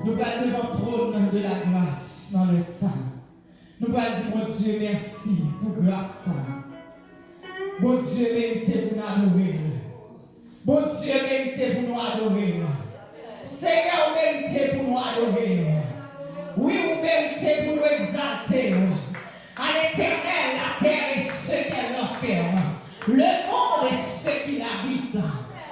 Nous allons devant le trône de la grâce dans le sang. Nous allons dire, mon Dieu, merci pour grâce. Bon Dieu, mérité pour nous adorer. Bon Dieu, mérité pour nous adorer. Seigneur, mérité pour nous adorer. Oui, vous méritez pour nous exalter. À l'éternel, la terre et ce qu'elle enferme. Le monde et ce qui l'habite.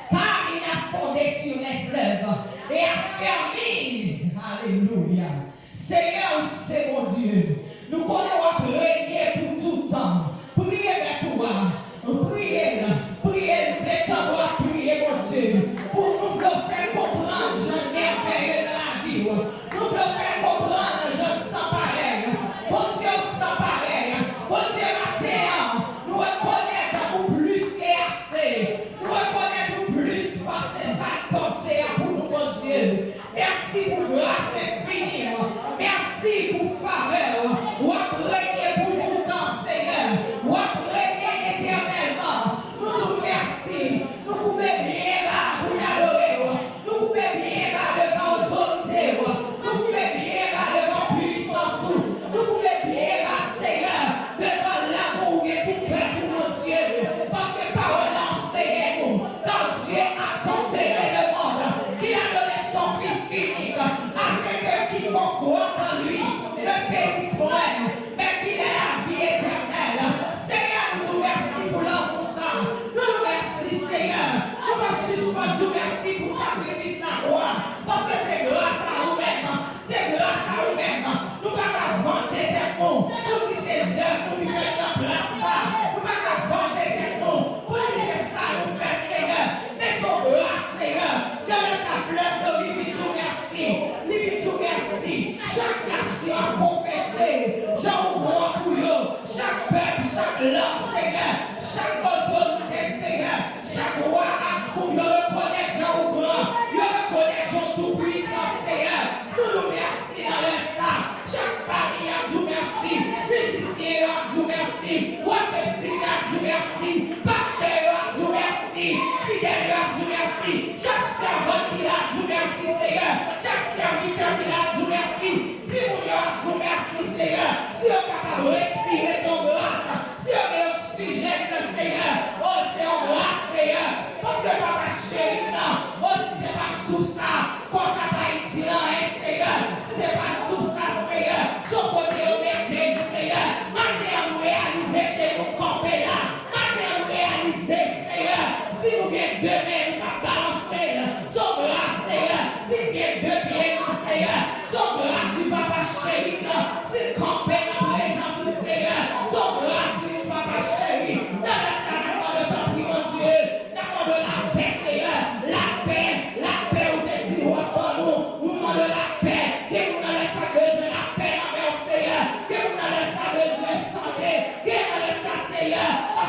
Car il a fondé sur les fleuves et a fermé. Alléluia. Seigneur, c'est mon Dieu. Nous connaissons prier pour tout temps. Priez vers toi. Priez, priez, nous voulons prier, mon Dieu. Pour nous faire comprendre, je merveille dans la vie. Nous faire comprendre, je sens pareil. Mon Dieu, sans pareil. Mon Dieu, matin, nous reconnaissons plus et assez. Nous reconnaissons plus parce que ça pensée pour nous, mon Dieu. Merci pour grâce infinie. Merci pour faveur. Ou après pour tout temps, Seigneur. Ou après éternellement. Nous vous merci. Nous pouvons bien bas pour l'adorer. Nous pouvons bien bas devant autorité. Nous pouvons bien bas devant puissance. Nous pouvons bien bas, Seigneur, devant l'amour et pour pour mon Dieu. Parce que parole enseignez-nous. Quand Dieu a compté le monde, qu'il a donné son Fils unique, afin que quiconque croit en lui ne périsse point, mais qu'il ait la vie éternelle. Seigneur, nous vous remercions pour l'amour ça. Nous vous remercions, Seigneur. Nous vous suspendons, nous merci pour sacrifice la croix. Parce que c'est grâce à nous-mêmes. C'est grâce à nous-mêmes. Nous ne pouvons pas vanter des mots. Nous disons ces œuvres, nous mettons en place ça. Nous ne pouvons pas vanter des mots. Nous disons ça, nous faisons, Seigneur. Mais son grâce, Seigneur. Dans sa fleuve de vie, tout merci. Lui, tout merci. Chaque nation a confessé. Jean grand pour eux. Chaque peuple, chaque langue, Seigneur. Chaque autorité, Seigneur. Chaque roi a pour le reconnaître Jean grand. Le reconnaître Jean tout puissant, Seigneur. Nous nous merci dans l'instant. Chaque famille a tout merci. Musicien a tout merci. Washington a tout merci. Pasteur a tout merci. Fidèle a tout merci. Chaque servant qui a tout merci, Seigneur. Chaque serviteur qui a tout merci. Si vous a tout merci, Seigneur. Si on est capable de respirer son grâce. Si on est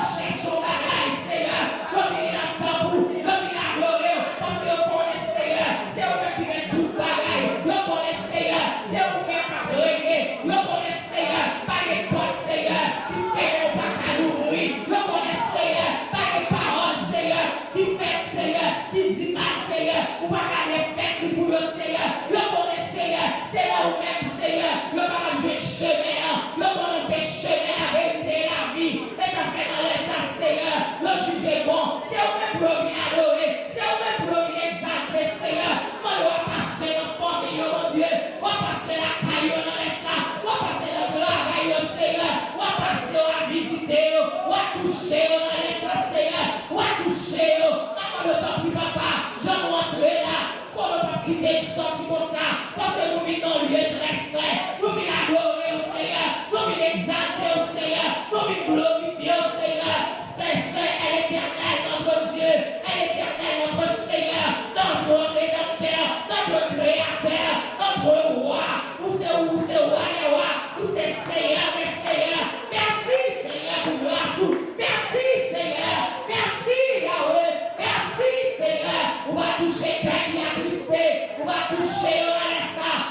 cherche au bagage, Seigneur. Nous venons dans le temps pour, nous venons adorer, parce que nous connaissons, Seigneur. C'est vous-même qui met tout bagage. Nous connaissons, Seigneur. C'est vous-même qui a brûlé. Nous connaissons, Seigneur. Pas les portes, Seigneur, qui fait pas qu'à l'ouvrir. Nous connaissons, Seigneur. Pas les paroles, Seigneur, qui fait, Seigneur, qui dit mal, Seigneur. Ou pas qu'à les faire pour le Seigneur. Nous connaissons, Seigneur. C'est là où même, Seigneur. Nous avons joué chemin. Nous connaissons chemin, la vérité et la vie. Et ça fait dans les ça, Seigneur. Le juge est bon. C'est vous-même pour venir adorer. C'est vous-même pour venir exalter, Seigneur. Moi, on va passer notre famille, mon Dieu. On va passer la caillou dans les ça. On va passer notre travail, Seigneur. On va passer, on va visiter, on va toucher dans les ça, Seigneur. On va toucher. Maman, ne t'en prie, papa. Je vais rentrer là. Qu'on ne pas quitter le sorti comme ça. Parce que nous vivons dans le lieu très saint. Nous vivons adorer au Seigneur. Nous vivons exalter au Seigneur. Nous vivons glorifier au Seigneur. Saint, saint, est l'éternel, notre Dieu. Est l'éternel, notre Seigneur. Notre Rédempteur. Notre Créateur. Notre Roi. Où c'est roi et roi. Où c'est Seigneur et Seigneur. Merci Seigneur pour grâce. Merci Seigneur. Merci Yahweh. Merci Seigneur. On va toucher quelqu'un qui a tristé. On va toucher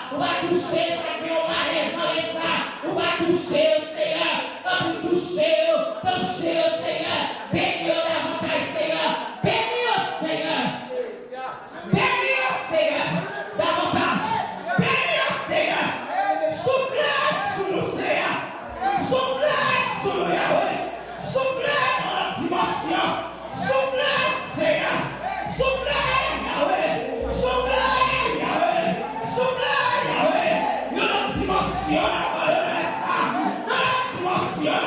on va toucher ça qui est malaise dans les ça. On va toucher au Seigneur. On va toucher au Seigneur. Bénis davantage, Seigneur. Bénis au Seigneur. Bénis au Seigneur. Davantage. Bénis au Seigneur. Soufflez sous nous, Seigneur. Soufflez sous nous, Yahweh. Soufflez dans la dimension. Soufflez, Seigneur. Soufflez, Yahweh. Soufflez, Yahweh. Soufflez, Yahweh. Dans la dimension, Yahweh. Dans la dimension,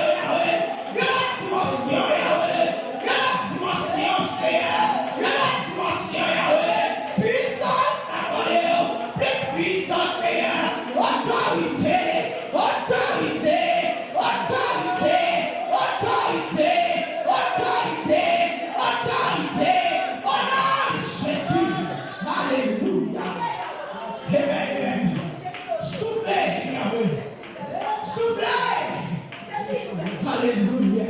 Yahweh. Dans la dimension, Yahweh. Dans la dimension, Seigneur. Dans la dimension, Yahweh. Puissance, Yahweh. Plus puissance, Seigneur. Autorité. Autorité. Autorité. Autorité. Autorité. Autorité. Au nom de Jésus. Alléluia. Amen. Soufflez, Yahweh. Soufflez. Alléluia.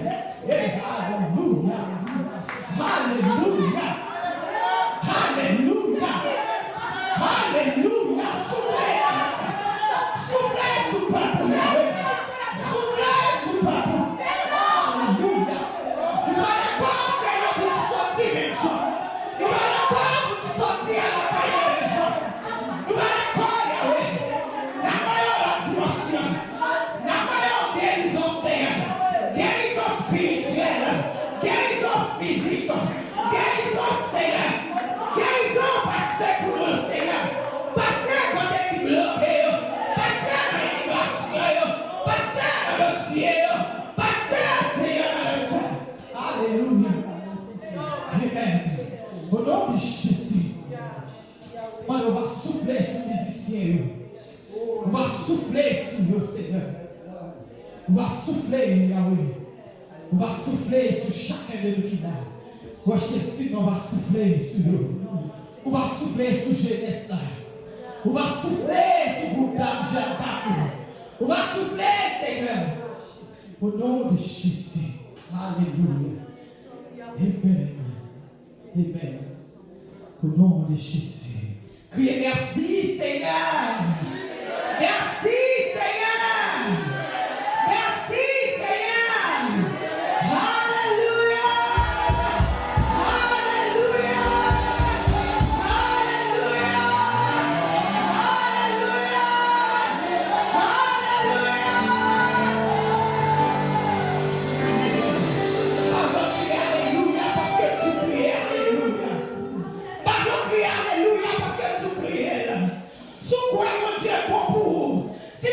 Alléluia. Alléluia. Alléluia. Alléluia. Soufflez. Soufflez sous le peuple, Yahweh. Soufflez sous le peuple. Alléluia. Il va y avoir Seigneur pour sortir les gens. Il va y avoir pour sortir à la carrière des gens. Il va y avoir, Yahweh. La meilleure dimension. La meilleure guérison, Seigneur. Guérison spirituelle. Guérison physique. Guérison, Seigneur. Guérison passée pour nous, Seigneur. Passée quand elle est bloquée. Passée dans l'immigration. Passée dans le ciel. Passée, Seigneur, dans le sang. Alléluia. Amen. Au nom de Jésus. On va souffler sur les musiciens. On va souffler sur le Seigneur. On va souffler, Yahweh. On va souffler sur chacun de nous qui l'a. On va souffler sur nous. On va souffler sur jeunesse là. On va souffler sur groupe d'âme. On va souffler, Seigneur. Au nom de Jésus. Alléluia. Amen. Amen. Au nom de Jésus. Criez merci, Seigneur. Merci, Seigneur. Merci, Seigneur. Alléluia. Alléluia. Alléluia. Alléluia. Parce que tu criais Alléluia. Alléluia parce que tu criais. Sous quoi mon Dieu est bon pour vous. Si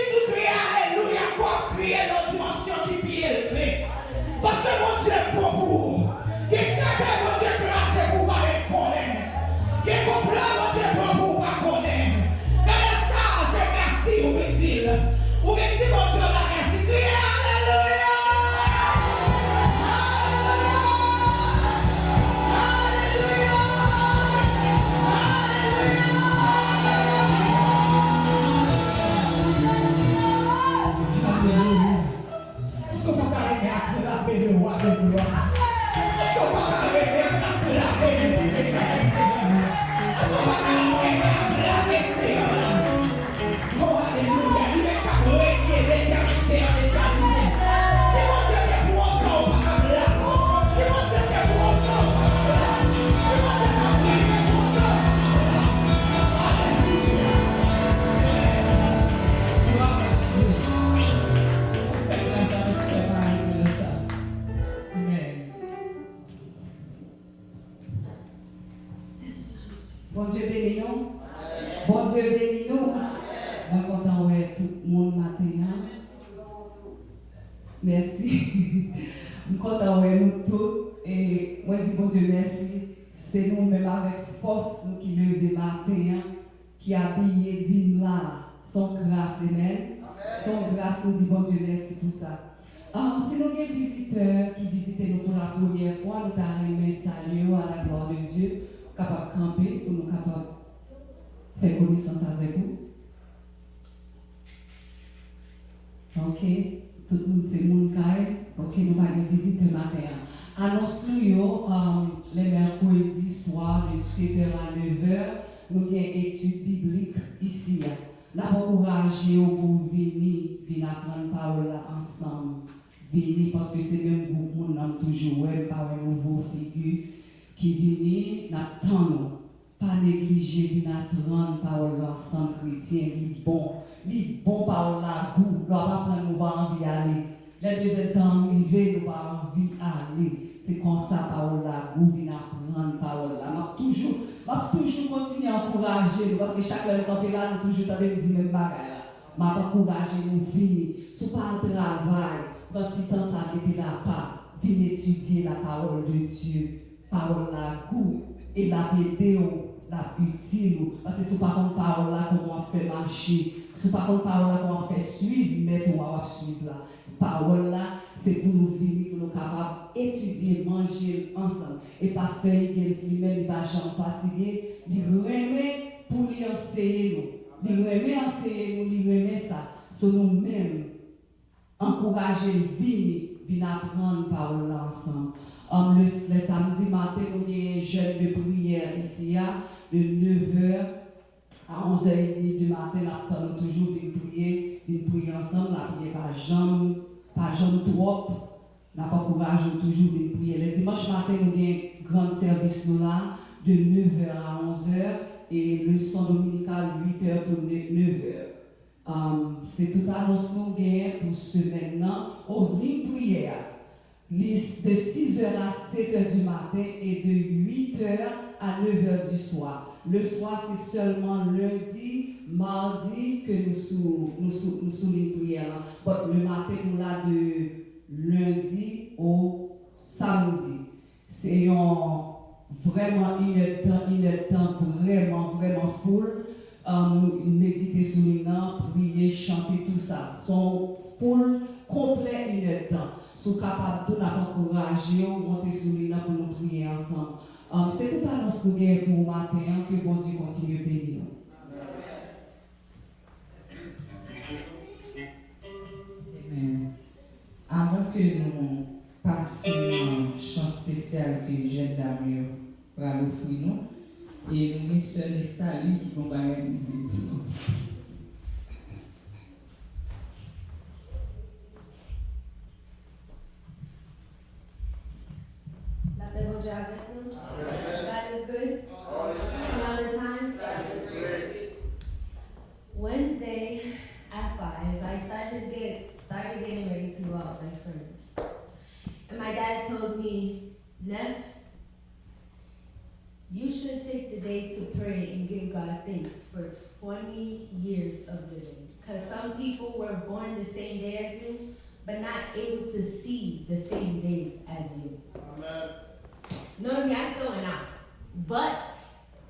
Alléluia, alléluia. Est-ce qu'on va acclamer le Seigneur? Est-ce qu'on va acclamer le Seigneur? Oh, alléluia. Il est capable de l'éternité en éternité. C'est mon Dieu qui est pour encore, pas comme là. C'est mon Dieu qui est pour encore, pas comme là. C'est mon Dieu qui est pour encore. Alléluia. Gloire à Dieu. Faites ça avec ce mari de ça. Amen. Bon Dieu bénis nous. Bon Dieu bénis nous. Moi content ouais tout le monde matin. Merci. Je suis content ouais nous tous et moi dis bon Dieu merci. C'est nous même avec force nous qui levons matin qui habillé vin là son grâce amen. Son grâce nous dit bon Dieu merci pour ça. Si nous avons des visiteurs qui visitent nous pour la première fois, nous avons saluer à la gloire de Dieu, capable de camper pour nous capables de faire connaissance avec vous. Ok, tout le monde c'est mon cas. Ok, nous allons visiter le matin. Annonce-nous les mercredis soir de 7h à 9h, nous avons une étude biblique ici. Nous avons encouragé pour venir apprendre parole ensemble. Venir parce que c'est même groupe, nous avons toujours par une nouvelle figure qui vient, n'attend pas négliger, venir apprendre parole ensemble chrétien, li bon parole là, goût, nous pas prendre, nous pas envie d'aller. Les deuxième temps arrivé, nous pas envie d'aller. C'est comme ça parole là, goût, venir apprendre parole là. M'a toujours continuer à encourager parce que chaque fois quand tu es là, nous toujours t'avais dit même bagaille là. M'a encourager nous venir, sous pas le travail. Quand tu temps ça était là pas, viens étudier la parole de Dieu, parole la goût et la vidéo, la utile. Parce que c'est pas comme parole là qu'on va faire marcher, c'est pas comme parole là qu'on va faire suivre, mais on va suivre là. Parole là, c'est pour nous venir, pour nous capables étudier, manger ensemble. Et parce que il même il va jamais fatigué, il remet pour lui enseigner nous, il remet enseigner nous, il remet ça sur nous-mêmes. Encourager venir apprendre parole ensemble. Le samedi matin, nous avons un jeûne de prière ici, de 9h à 11h30 du matin. Nous avons toujours prier ensemble. La prière pas jamais trop. Nous avons encouragé toujours de prier. Le dimanche matin, nous avons un grand service là, de 9h à 11h et le son dominical 8h pour 9h. C'est tout annonce nous gagnons pour ce maintenant au ligne prière. De 6h à 7h du matin et de 8h à 9h du soir. Le soir, c'est seulement lundi, mardi que nous sous ligne prière. Le matin, nous là de lundi au samedi. C'est vraiment une temps vraiment full. Méditer sur les noms, prier, chanter, tout ça. Sont full, complet une temps. Sont capables de nous encourager, monter sur les noms pour nous prier ensemble. C'est tout à l'heure ce que nous avons pour matin, que bon Dieu continue à bénir. Amen. Avant que nous passions un chant spécial que Jeanne Damio va offrir nous, et nous avons sœur Neftali qui vont parler nous dire. La paix au Dieu avec nous. God is good. All the time. Wednesday at 5, I started getting ready to go out with my friends. And my dad told me, Neff, you should take the day to pray and give God thanks for 20 years of living. Because some people were born the same day as you, but not able to see the same days as you. Amen. No, I still went out. But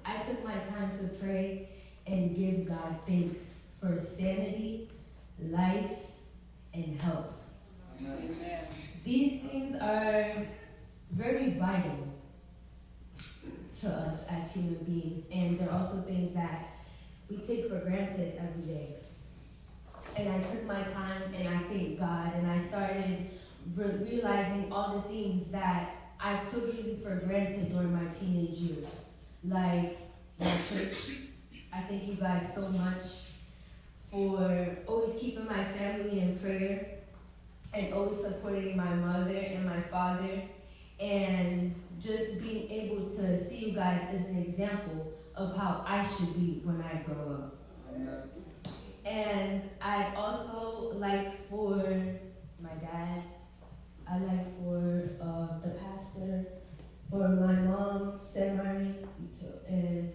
I took my time to pray and give God thanks for sanity, life, and health. Amen. These things are very vital to us as human beings, and they're also things that we take for granted every day. And I took my time and I thanked God, and I started realizing all the things that I took for granted during my teenage years, like my church. I thank you guys so much for always keeping my family in prayer and always supporting my mother and my father, and just being able to see you guys as an example of how I should be when I grow up. And I'd also like for my dad, I'd like for the pastor, for my mom, Samari, and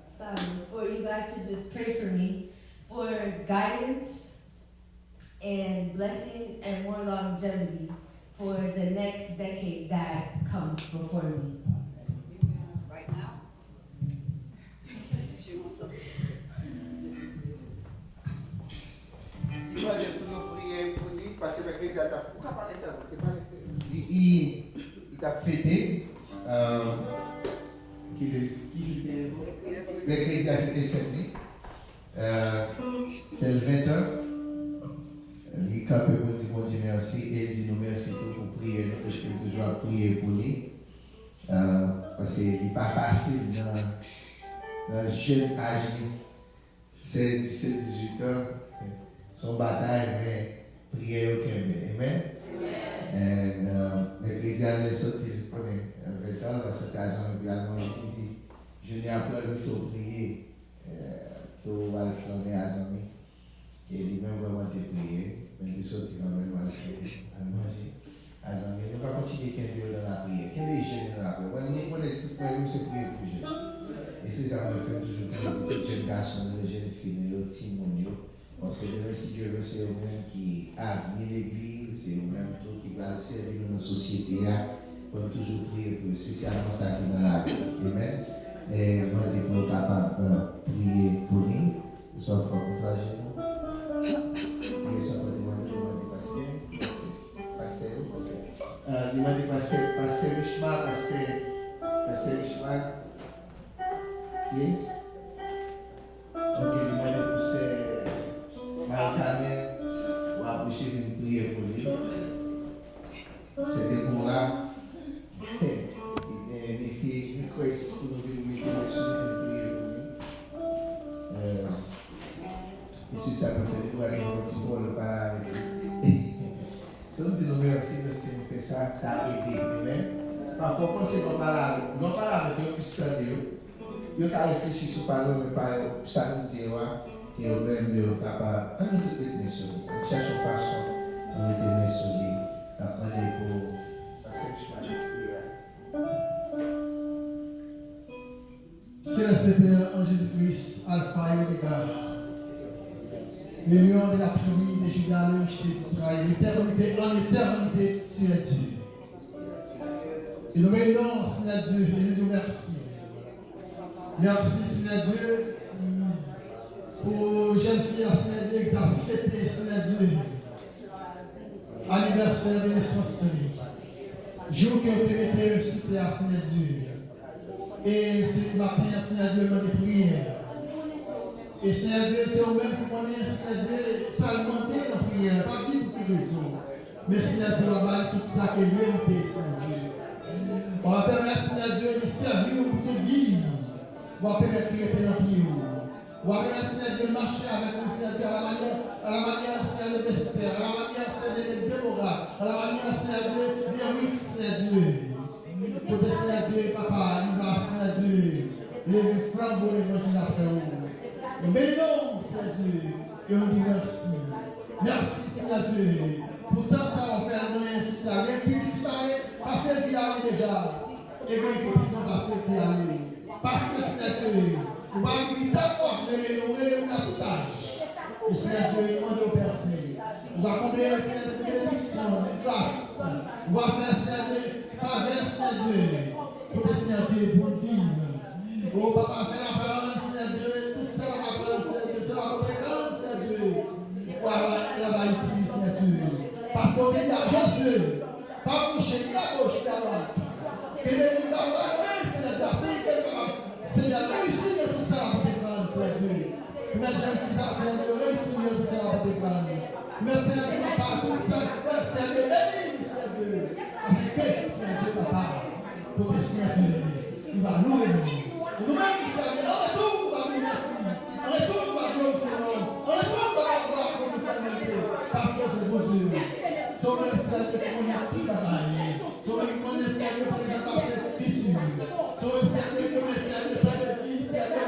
Simon, for you guys to just pray for me, for guidance and blessings and more longevity for the next decade that comes before me. Right now. Il va prier pour lui, parce que il t'a fêté, l'Ecclésiaste était fêté, c'est le 20 ans. Il campe pour dire bon Dieu merci et il dit nous merci pour prier, nous essayons toujours à prier pour lui. Parce qu'il n'est pas facile dans un jeune âge, 16, 17, 18 ans, son bataille, mais prier au Québec. Amen. Et l'Ecclésiaste est sorti, je connais, 20 ans, il est sorti à Zambie, il dit je n'ai appris plutôt prier qu'on va le flammer à Zambie. Et lui-même vraiment prier, mais il est sorti quand même à manger. À Zambie, on va continuer dans la prière. Quel est jeune dans la prière? On est tous prêts, nous sommes prier pour jeune. Et c'est ça me fait toujours pour les jeunes garçons, les jeunes filles, les petits mondiaux. On sait que si Dieu veut, c'est eux-mêmes qui avenir l'église, c'est eux-mêmes qui va servir dans la société. Il faut toujours prier pour eux, spécialement ça qui est dans la vie. Amen. Et moi, je suis capable de prier pour lui. Soit fort pour toi, Géno. Et ça peut demander pasteur. Ok. Demander pasteur Richemont, pasteur Richemont. Yes. Ok, demander pour ce Marc-Carmen pour approcher une prière pour lui. C'est Déborah. Mes filles, je crois que nous devons prier pour lui. Et sur ça, c'est Déborah qui nous dit pour le parler avec lui. Si on dit nous merci parce que nous faisons ça, ça a aidé. Amen. Parfois, quand c'est qu'on parle avec eux, puis c'est Dieu. Yo ka réfléchi sur parole mais pas ça nous dit que au même de capable on nous dit bien sûr cherche une façon on est bien sûr demander pour passer le chemin. C'est le Seigneur en Jésus-Christ, Alpha et Omega. Le lion de la famille de Judas, le riche d'Israël, l'éternité en éternité, tu es Dieu. Et nous bénissons, Seigneur Dieu, et nous remercions. Merci, Seigneur Dieu, pour jeune fille, Seigneur Dieu, qui t'a fêté, Seigneur Dieu, anniversaire de naissance. Jour que tu étais cité à Seigneur Dieu. Et ce matin, Seigneur Dieu, nous de prière. Et Seigneur Dieu, c'est au-même pour qu'on ait, Seigneur Dieu, ça demandé la prière, pas dit pour quelle raison. Mais Seigneur Dieu, on va tout ça qui est mérité, Seigneur Dieu. On va permettre, Seigneur Dieu, de servir pour toute vie. On va permettre de rester dans le pied. On va permettre, Seigneur Dieu, de marcher avec nous, Seigneur Dieu, à la manière, Seigneur Dieu, d'Esther, à la manière, Seigneur Dieu, de Déborah, à la manière, Seigneur Dieu, d'Éric, Seigneur Dieu. Pour te, Seigneur Dieu, papa, il va, Seigneur Dieu, lever flambeau l'évangile après vous. Nous bénissons, Seigneur Dieu, et on dit merci. Merci, Seigneur Dieu. Pourtant, ça va faire moyen sur ta vie. Il y a qui disparaît, parce qu'il y a déjà. Et il y a qui disparaît, parce qu'il y a aller. Parce que Seigneur Dieu, on va dire d'accord, nous à tout âge. Et Seigneur Dieu, il demande au Père Saint. On va combler Seigneur de bénédiction, de grâce. On va faire Seigneur faveur, Seigneur Dieu, pour le Seigneur Dieu, pour le vivre. Oh, papa, fais la parole, Seigneur Dieu, tout ça va prendre, Seigneur Dieu, ça va prendre, Seigneur Dieu. Pour la ici, Seigneur Dieu. Parce qu'on est à Dieu, pas boucher, ni à gauche, ni à droite. Que les gens Seigneur, réussis de tout ça pour te prendre, Seigneur Dieu. Maintenant, je suis ça, Seigneur, réussis de tout ça pour te prendre. Merci à Dieu, Papa, tout ça. C'est Dieu, béni, c'est Dieu. Avec eux, c'est Dieu, Papa. Pour tes signatures, il va louer nous. Et nous-mêmes, c'est Dieu. On retourne par nous, merci. On retourne par nous, Seigneur. On retourne par la gloire pour nous saluer. Parce que c'est beau Dieu. Son même Seigneur qui connaît toute la bataille. Son même connaît Seigneur présent par cette fissure. Son même Seigneur qui connaît Seigneur pas de vie, Seigneur.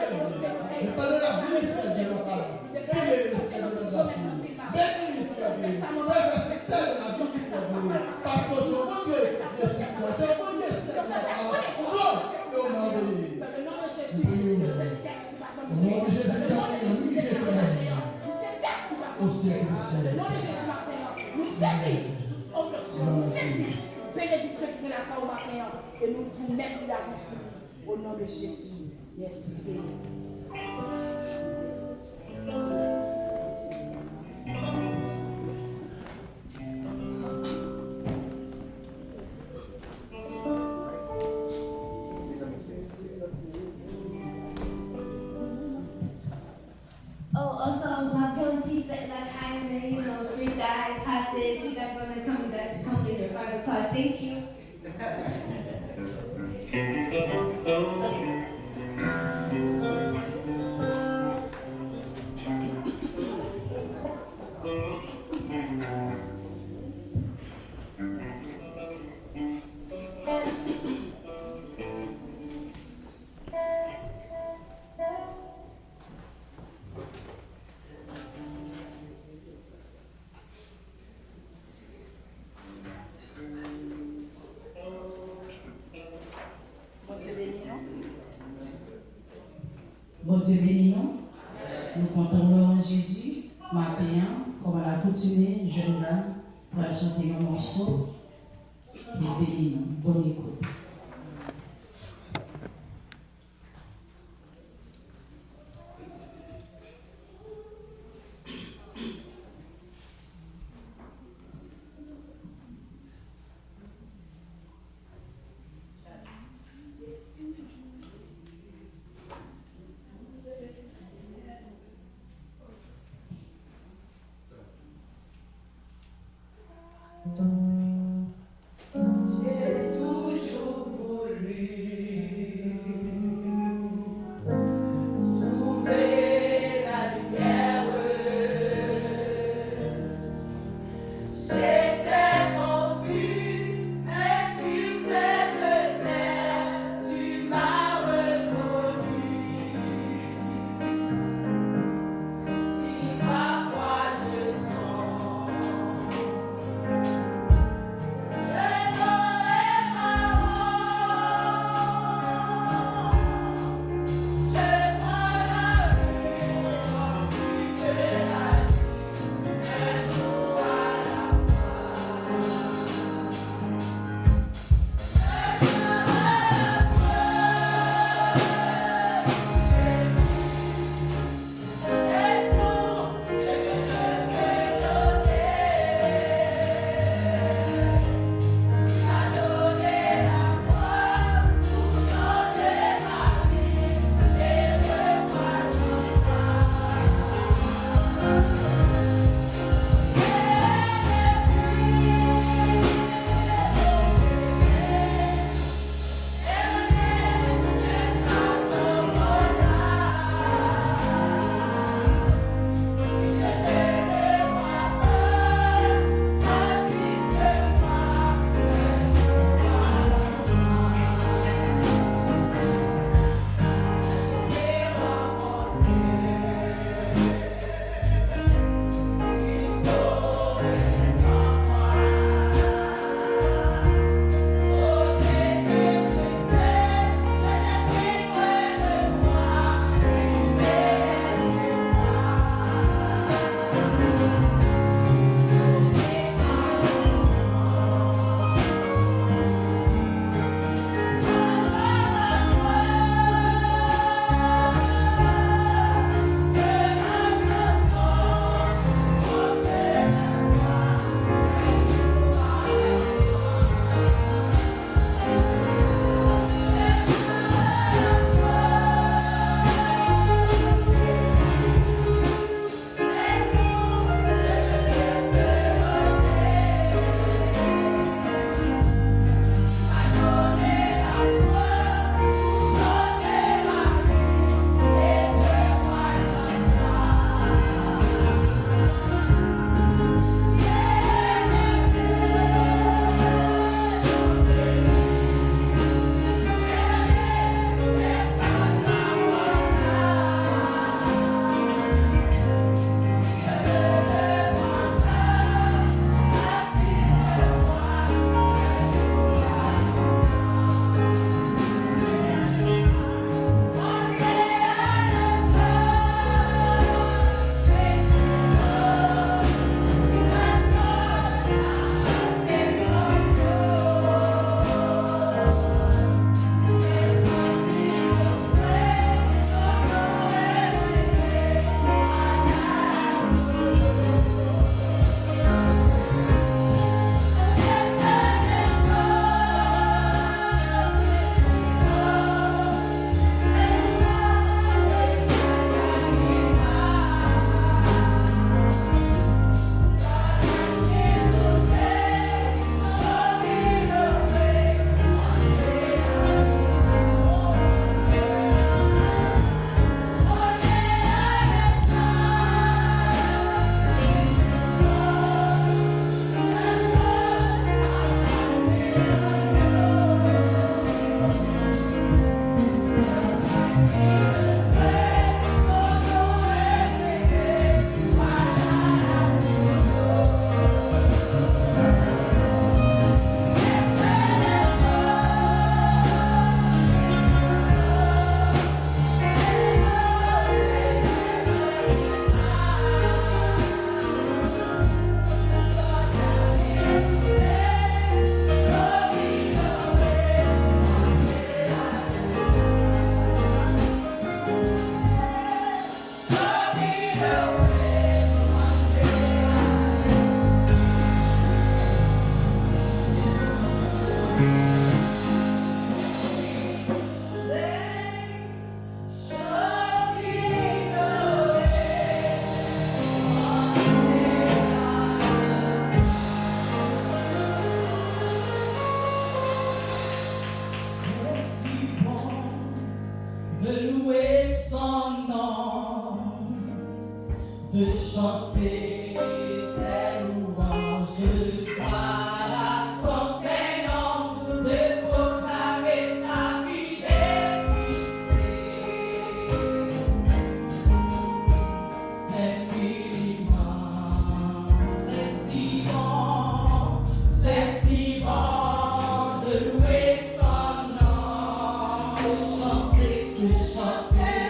Mais pas de la vie, Seigneur, Papa. Quel est le Seigneur de la vie? Béni, Seigneur. Fais le succès de la vie, Seigneur. Parce que c'est bon Dieu de succès. C'est bon Dieu, Seigneur, Papa. Pour nous, nous m'envoyer. Nous prions. Au nom de Jésus, nous prions. Nous guidons ton avenir. Au siècle des siècles. Bénédiction qui est là au matin. Et nous disons merci d'avance au nom de Jésus. Merci Seigneur. Oh, also, Popcorn Tea, like Hyman, you know, Free Guy, Pop This. If you guys want to come, you guys can come later, 5 o'clock. Thank you. Bon Dieu béni nous. Nous comptons en Jésus. Matin, comme à l'accoutumée, jeune dame, pour chanter un morceau. Et béni nous. Bonne écoute. J'ai toujours de chanter ses louanges, par son Seigneur, de proclamer sa fidélité. Infiniment, c'est si bon de louer son nom, de chanter.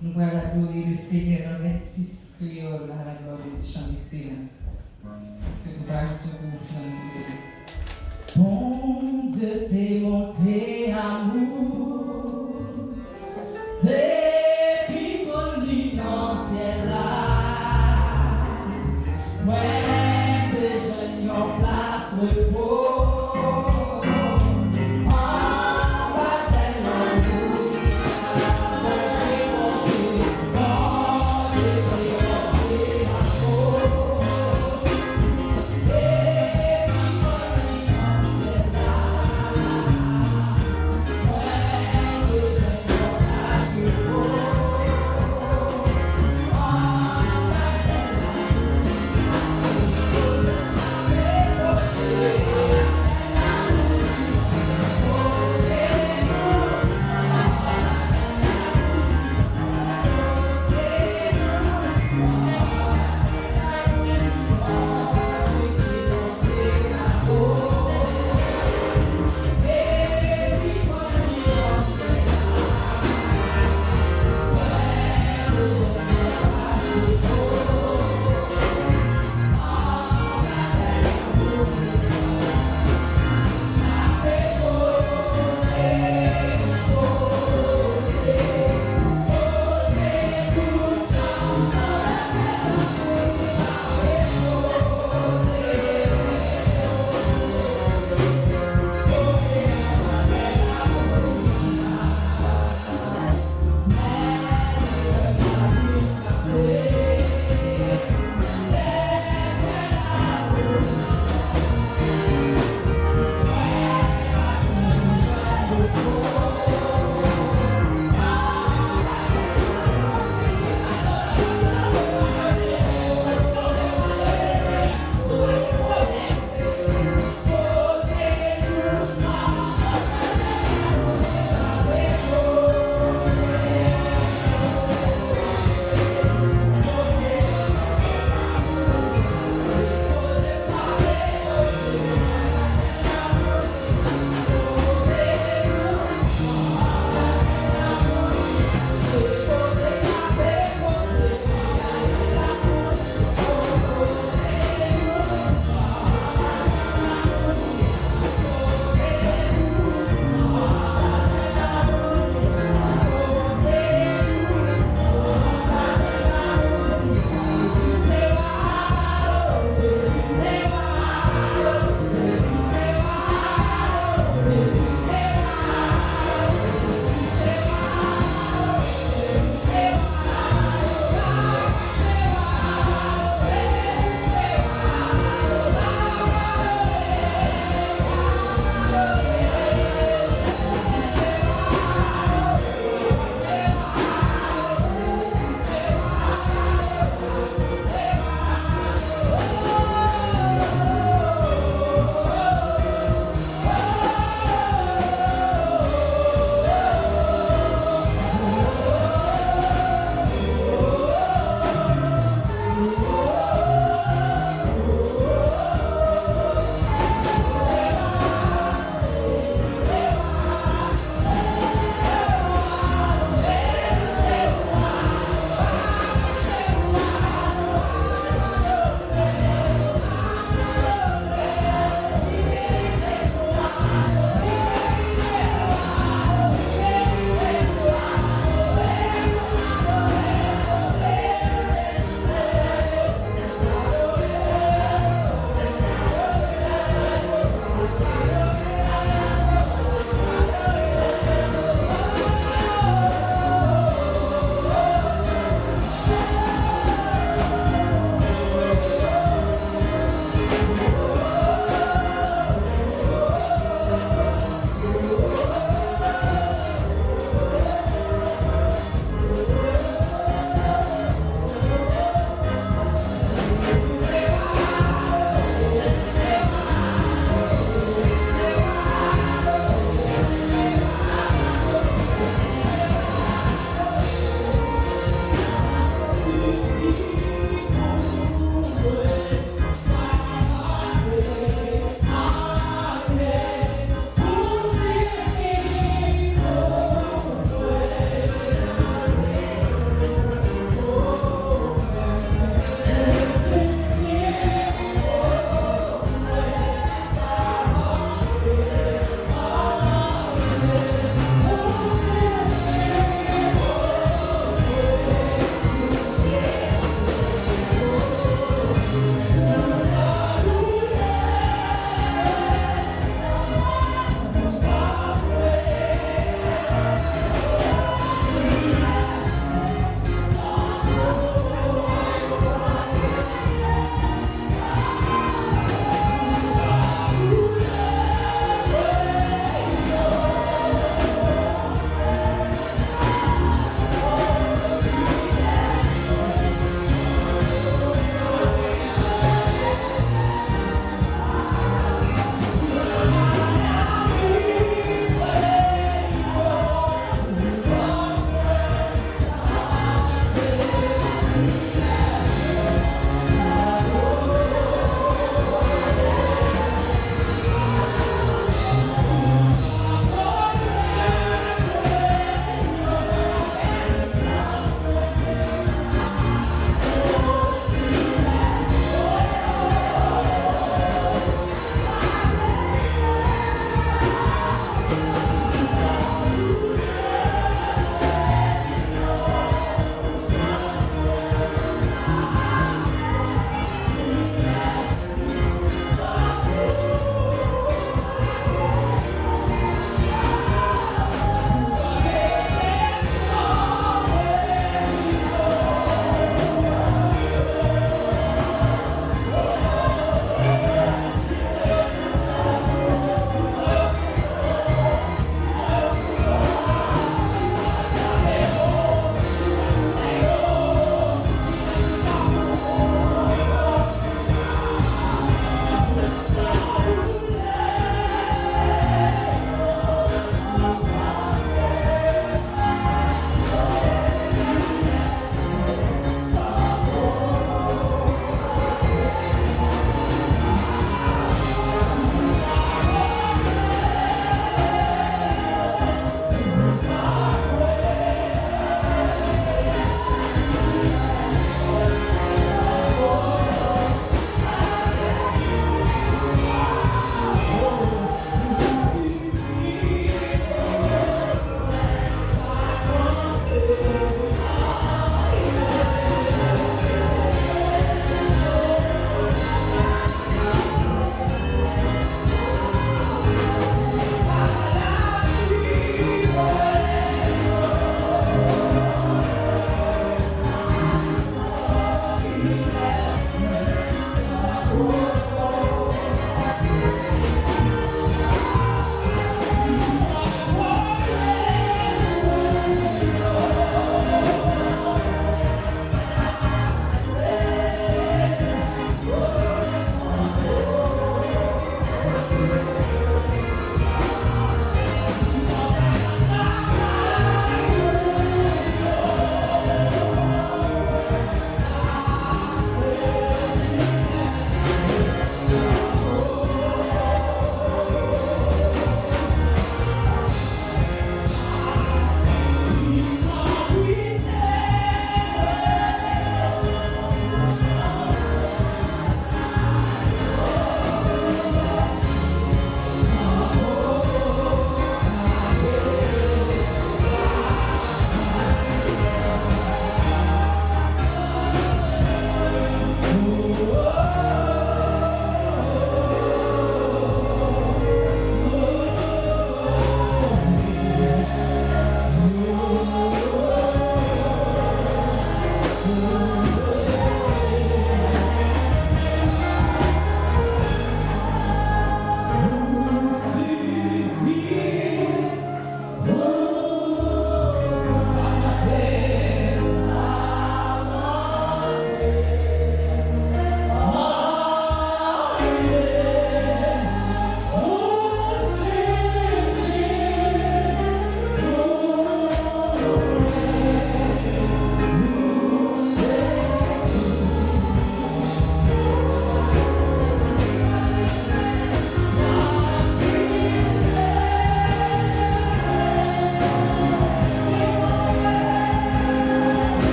Nous allons adorer le Seigneur en 26 créoles à la gloire du chant d'espérance. Fais préparation pour vous. Bon Dieu t'es monté amour, depuis ton lit dans le ciel là. Ouais, déjà y en place repos. Yeah. Thank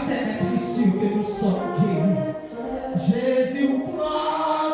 c'est être sûr que nous sommes guéris. Jésus prend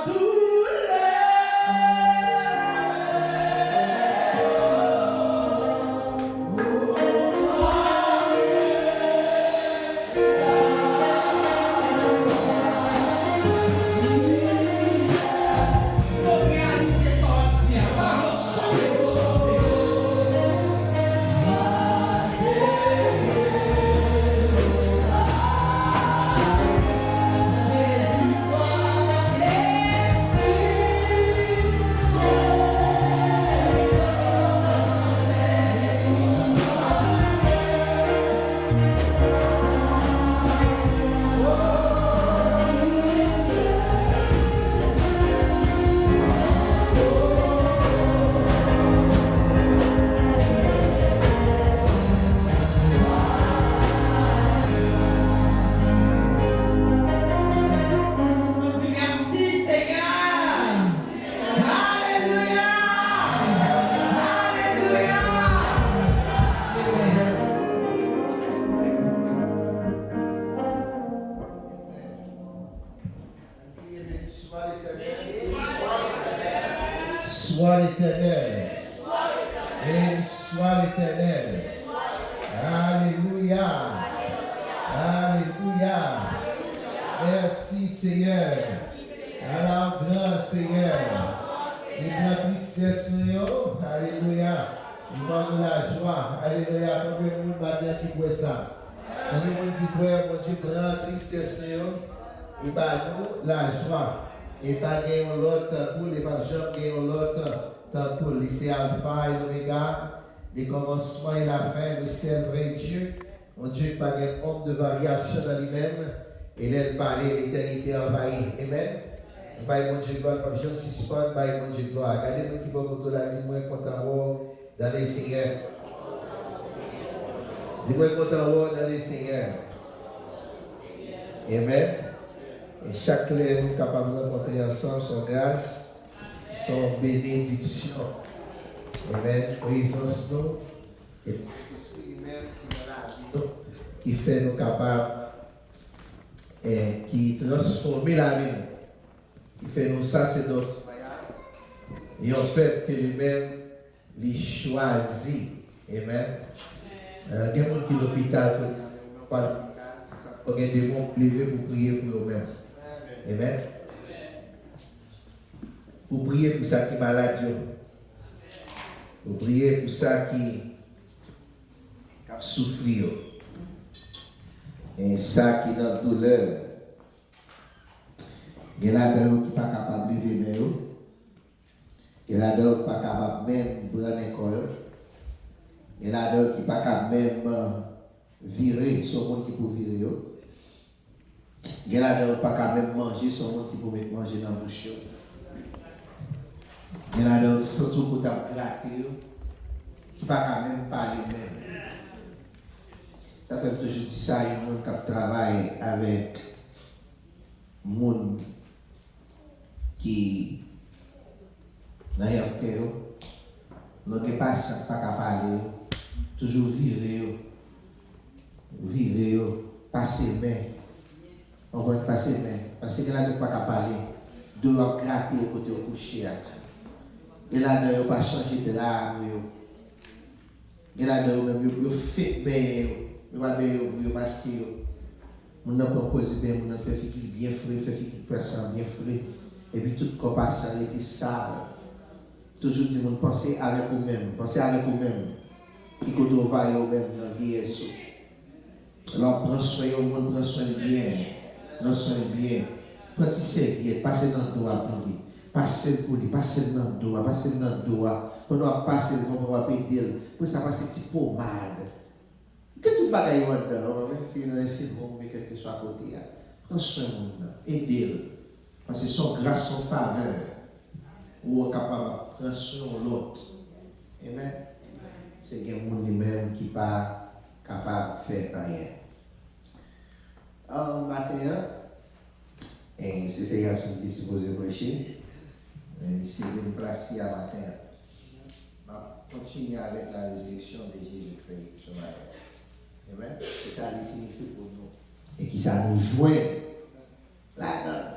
Soit l'Éternel. Et soit l'Éternel. Alléluia. Alléluia. Merci Seigneur. Alors grand Seigneur. Et grand tristesse, alléluia. Il va nous la joie. Alléluia. Combien de monde matin qui voit ça? Combien de monde qui voit, mon Dieu, grand tristesse, il va nous la joie. Et pas gagner l'autre temple, et pas jamais gagner l'autre temple. C'est Alpha et l'Oméga, le commencement et la fin, le seul vrai Dieu. Mon Dieu, pas gagner homme de variation dans lui-même, et l'aide parler l'éternité envahie. Amen. Bye, mon Dieu, gloire, pas besoin de suspendre, bye, mon Dieu, gloire. Regardez-nous qui vont autour de la dis-moi, content dans les seigneurs. Dis-moi, content dans les seigneurs. Amen. Et chaque clé nous capable de rencontrer ensemble son grâce, son bénédiction. Amen. Présence nous. Et l'Esprit même qui est là, nous, qui fait nous capables, et qui transforme la vie, qui fait nous sacerdotes. Et en fait que lui-même, les choisit. Amen. Il y a des gens qui sont à l'hôpital pour des démons privés pour prier pour eux-mêmes. Amen. Pour prier pour ça qui est malade. Pour prier pour ça qui souffre. Et ça qui est dans la douleur. Il y a des gens qui ne sont pas capables de vivre. Il y a des gens qui ne sont pas capables même de prendre un corps. Il y a des gens qui ne sont pas capables même virer sur le monde qui peut virer. Il y a des gens qui ne sont pas capables même manger sur le monde qui peut mettre manger dans la bouche. Il y a des gens qui sont surtout pour gratter, qui ne sont pas capables même parler même. Ça fait toujours dire ça, il y a des gens qui travaillent avec des gens qui dans les affaires, nous ne sommes pas capables de parler, toujours virer, passer main. On va passer main. Parce que là, nous ne sommes pas capables de parler, de gratter côté au coucher. Et là, nous ne sommes pas changer de l'âme. Et là, nous ne sommes pas fait bien. Nous ne sommes pas bien parce que nous ne sommes pas bien, nous ne faisons pas bien frais, fait personne bien frais. Et puis toute compassion était sale. Toujours dit, nous pensez avec vous-même, pensez avec vous-même. Qui côté vous va vous-même dans la vieillesse. Alors prends soin au monde, prends soin bien. Prends soin bien. Prends serviette, passez dans le doigt pour lui. Passez pour lui, passez dans le doigt, passez dans le doigt. Quand on va passer, on va péter. Pour ça, passer petit pommade. Que tout le bagaille là-dedans, si vous laissez bon, mais quelque soit à côté. Prends soin du monde, aidez-le. Parce que son grâce, son faveur, ou est capable de prendre soin de l'autre. Amen. C'est un monde lui-même qui n'est pas capable de faire rien. En matin, et c'est ce que je suis supposé prêcher. Ici, je vais me placer à matin. Je vais continuer avec la résurrection de Jésus-Christ ce matin. Amen. C'est ça qui signifie pour nous. Et qui ça nous joint là-dedans.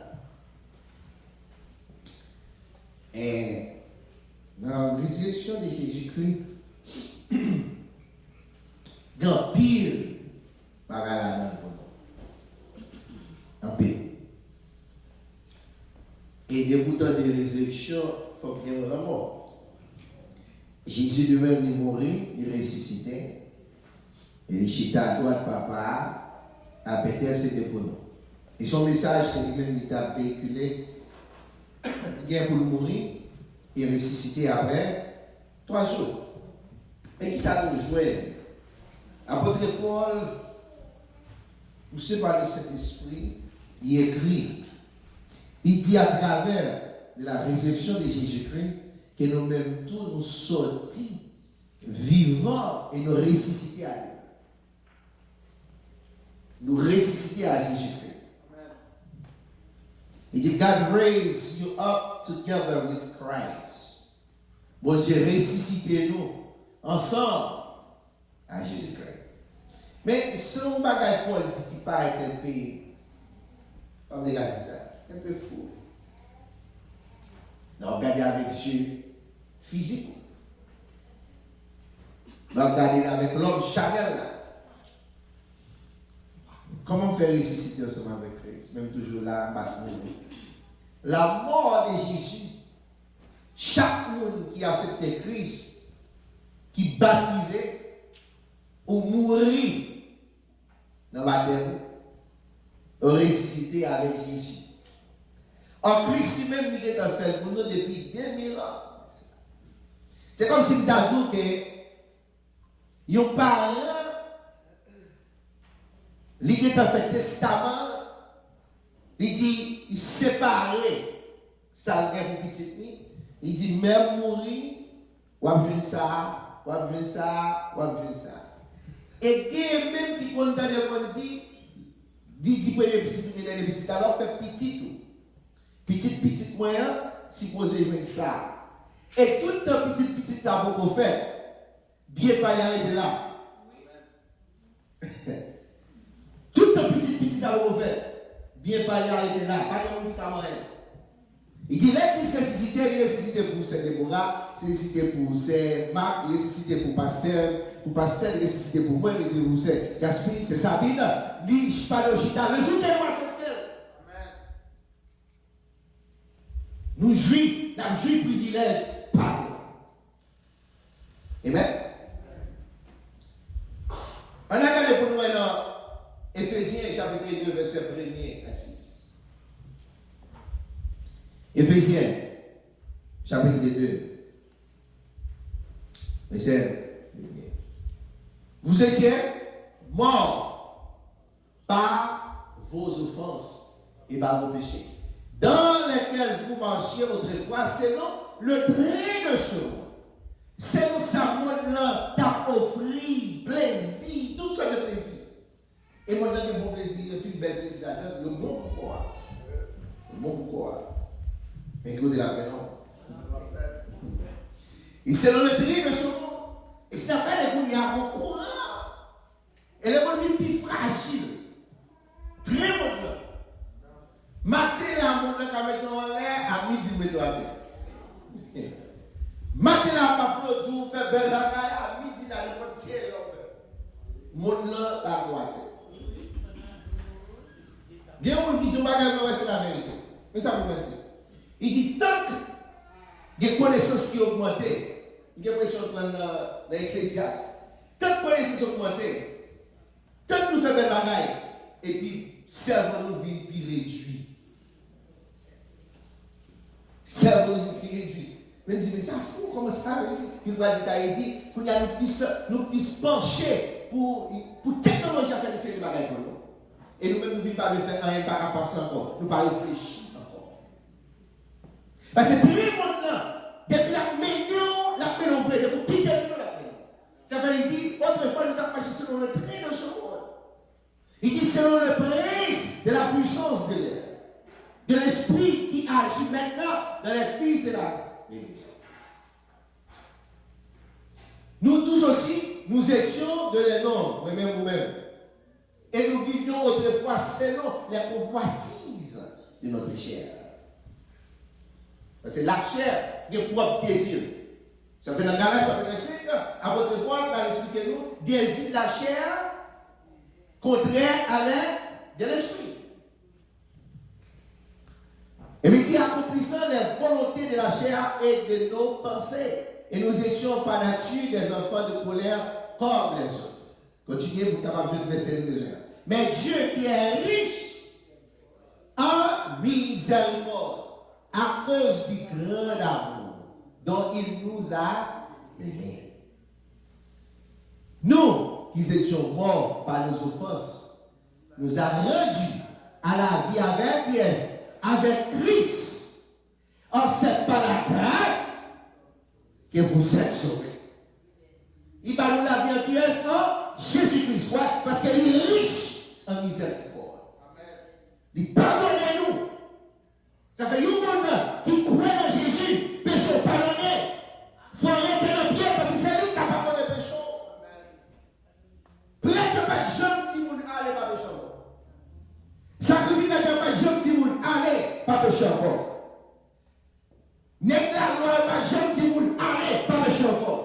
Et dans la résurrection de Jésus-Christ, dans pire, par là pour nous. En pire. Et des boutons de résurrection, il faut bien la mort. Jésus lui-même est mort, il est ressuscité. Et il chita à droite, papa, à Péter, c'était pour nous. Et son message que lui-même il a véhiculé, il est pour mourir, il est ressuscité après 3 jours. Et qui ça nous joint? Apôtre Paul, poussé par le Saint-Esprit, il écrit, il dit à travers la résurrection de Jésus-Christ que nous-mêmes tous nous sortis vivants et nous ressuscités à lui. Nous ressuscités à Jésus-Christ. Il dit, God raised you up together with Christ. Bon Dieu ressuscité nous ensemble à Jésus-Christ. Mais selon bagage Paul dit qu'il pas être un peu, comme les gars disent ça, un peu fou. Non, regardez avec Dieu physique. Non, regardez avec l'homme charnel là. Comment faire ressusciter ensemble avec Christ? Même toujours là, la mort de Jésus. Chaque monde qui a accepté Christ, qui baptisé ou mourir dans le baptême, ressuscité avec Jésus. En Christ même, il a fait pour nous depuis 2000 ans. C'est comme si tu as dit que un parent, il a fait testament, il dit, il séparé ça pour petite nuit. Il dit, même mourir, ou abjouer ça, ou abjouer ça, ou abjouer ça. Et il y a même qui condamne le dit petit, alors fait petit tout. Petit moyen, supposé mettre ça. Et tout le petit ça beaucoup fait. Bien pas y arrêter là. Tout le petit ça beaucoup fait. Bien pas y arrêter là. Pas de médicament. Il dit, là, puisque il est ressuscité pour ces Déborah, c'est ressuscité pour ces Marc, il est ressuscité pour Pasteur, il est ressuscité pour moi, il est ressuscité pour ces Jasmine, c'est Sabine, lui, je parle au Chita, le jour qu'elle m'a accepté. Nous jouissons, nous jouissons privilège par Amen. On a regardé pour nous maintenant, Éphésiens chapitre 2, verset 1er à 6. Éphésiens, chapitre 2, verset 1. Vous étiez morts par vos offenses et par vos péchés, dans lesquels vous marchiez autrefois selon le trait de ce monde. Selon sa monde-là, t'as offert plaisir, toutes sortes de plaisirs. Et moi, dans le bon plaisir, le plus bel plaisir, le bon pourquoi. Le bon pourquoi. Mais de la paix, non. Et selon le trait de ce monde, et c'est après les gens qui ont courant. Et les gens qui sont plus fragiles. Très bon. Matin, la monde qui a mis en l'air, à midi, mettons à terre. Matin, la pape, tout fait belle bagaille, à midi, la le tirer le monde là, la droite. Il y a des gens qui disent que c'est la vérité. Mais ça vous dire. Il dit tant que les connaissances qui augmentent, il y a l'impression dans l'Ecclésiaste, tant que les connaissances augmentent, tant que nous faisons des bagailles, et puis servons-nous vie plus réduite. Servons-nous plus réduite. Mais dit, mais ça fout comment ça arrive. Il doit dire, nous puissions pencher pour technologie à faire des séries de bagailles pour nous. Et nous-mêmes, nous ne vivons pas de faire rien par rapport à ça encore. Nous ne pas réfléchir encore. Parce que tout le monde là, depuis la maison vraie, depuis quitter la maison. Ça veut dire, autrefois, nous avons marché selon le trait de ce monde. Il dit selon le prince de la puissance de l'air, de l'esprit qui agit maintenant dans les fils de la vérité. Nous tous aussi, nous étions de les noms, moi-même, vous-même. Et nous vivions autrefois selon les convoitises de notre chair. Parce que la chair a des propres désirs. Ça fait dans Galates chapitre 5, apôtre Paul va expliquer nous, désir de la chair contraire avec de l'esprit. Et puis, dit accomplissant les volontés de la chair et de nos pensées. Et nous étions par nature des enfants de colère comme les autres. Continuez pour capable de verser le deuxième. Mais Dieu qui est riche en miséricorde à cause du grand amour dont il nous a aimés. Nous qui étions morts par nos offenses, nous a rendus à la vie avec Christ. Avec Christ. Or, c'est par la grâce que vous êtes sauvés. Il va nous la vie en Christ, en Jésus-Christ. Ouais, parce qu'il est riche en miséricorde. Il pardonne nous. Ça fait un monde qui croit en Jésus, péché pardonné. Il faut arrêter le pied parce que c'est lui qui a pardonné le péché. Peut-être pas gentil monde aller pas péché. Sacrifice n'est pas gentil monde aller pas péché encore. N'est la loi pas gentil monde aller pas péché encore.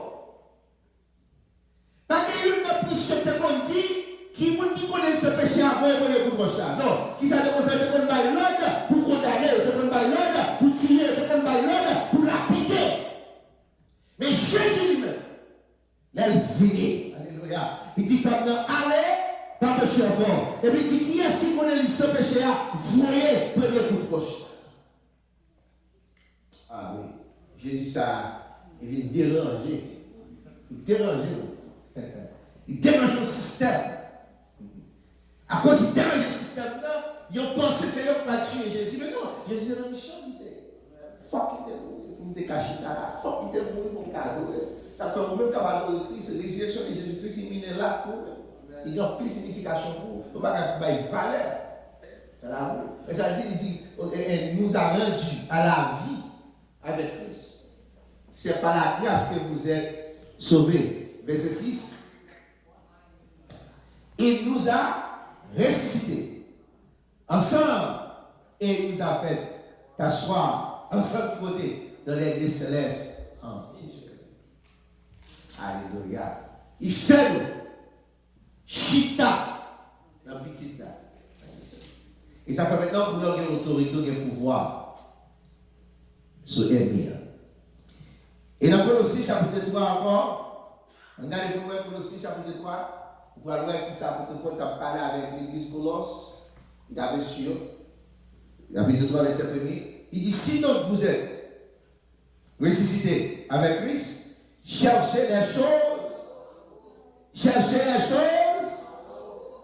Parce que il ne plus se te dit qui monde qui connaît ce péché avant pour le coup de ça. Non, qui ça te fait te connaître l'autre pour condamner, te connaître l'autre pour tuer, te connaître l'autre pour lappider. Mais Jésus lui-même, là il vient. Alléluia. Il dit femme allez pas péché encore. Et puis il dit, qui est-ce qui connaît ce péché là? Voyez, premier coup de poche. Ah oui, Jésus ça, il vient déranger. Il dérange. Il dérange le système. À cause qu'il dérange le système là, ils ont pensé que c'est eux qui va tuer Jésus. Mais non, Jésus est dans mission. Faut qu'il te cache là. Faut qu'il te mouille pour cadeau. Ça fait même quand on Christ, la résurrection de Jésus-Christ, il est là pour eux. Il y a plus de signification pour vous. Il n'y a pas de valeur. Et ça dit, nous a rendus à la vie avec Christ. C'est par la grâce que vous êtes sauvés. Verset 6. Il nous a ressuscités ensemble et il nous a fait t'asseoir ensemble côté dans les lieux célestes en Jésus. Alléluia. Il fait nous. Chita, dans le petit là. Et ça fait maintenant que vous avez autorité, et pouvoir sur l'ennemi. Et dans Colossiens chapitre 3 encore, regardez vous Colossiens chapitre 3, vous allez voir qui ça peut être parlé avec l'église Colosse, il a reçu, chapitre 3 verset 1er, il dit, si donc vous êtes ressuscités avec Christ, cherchez les choses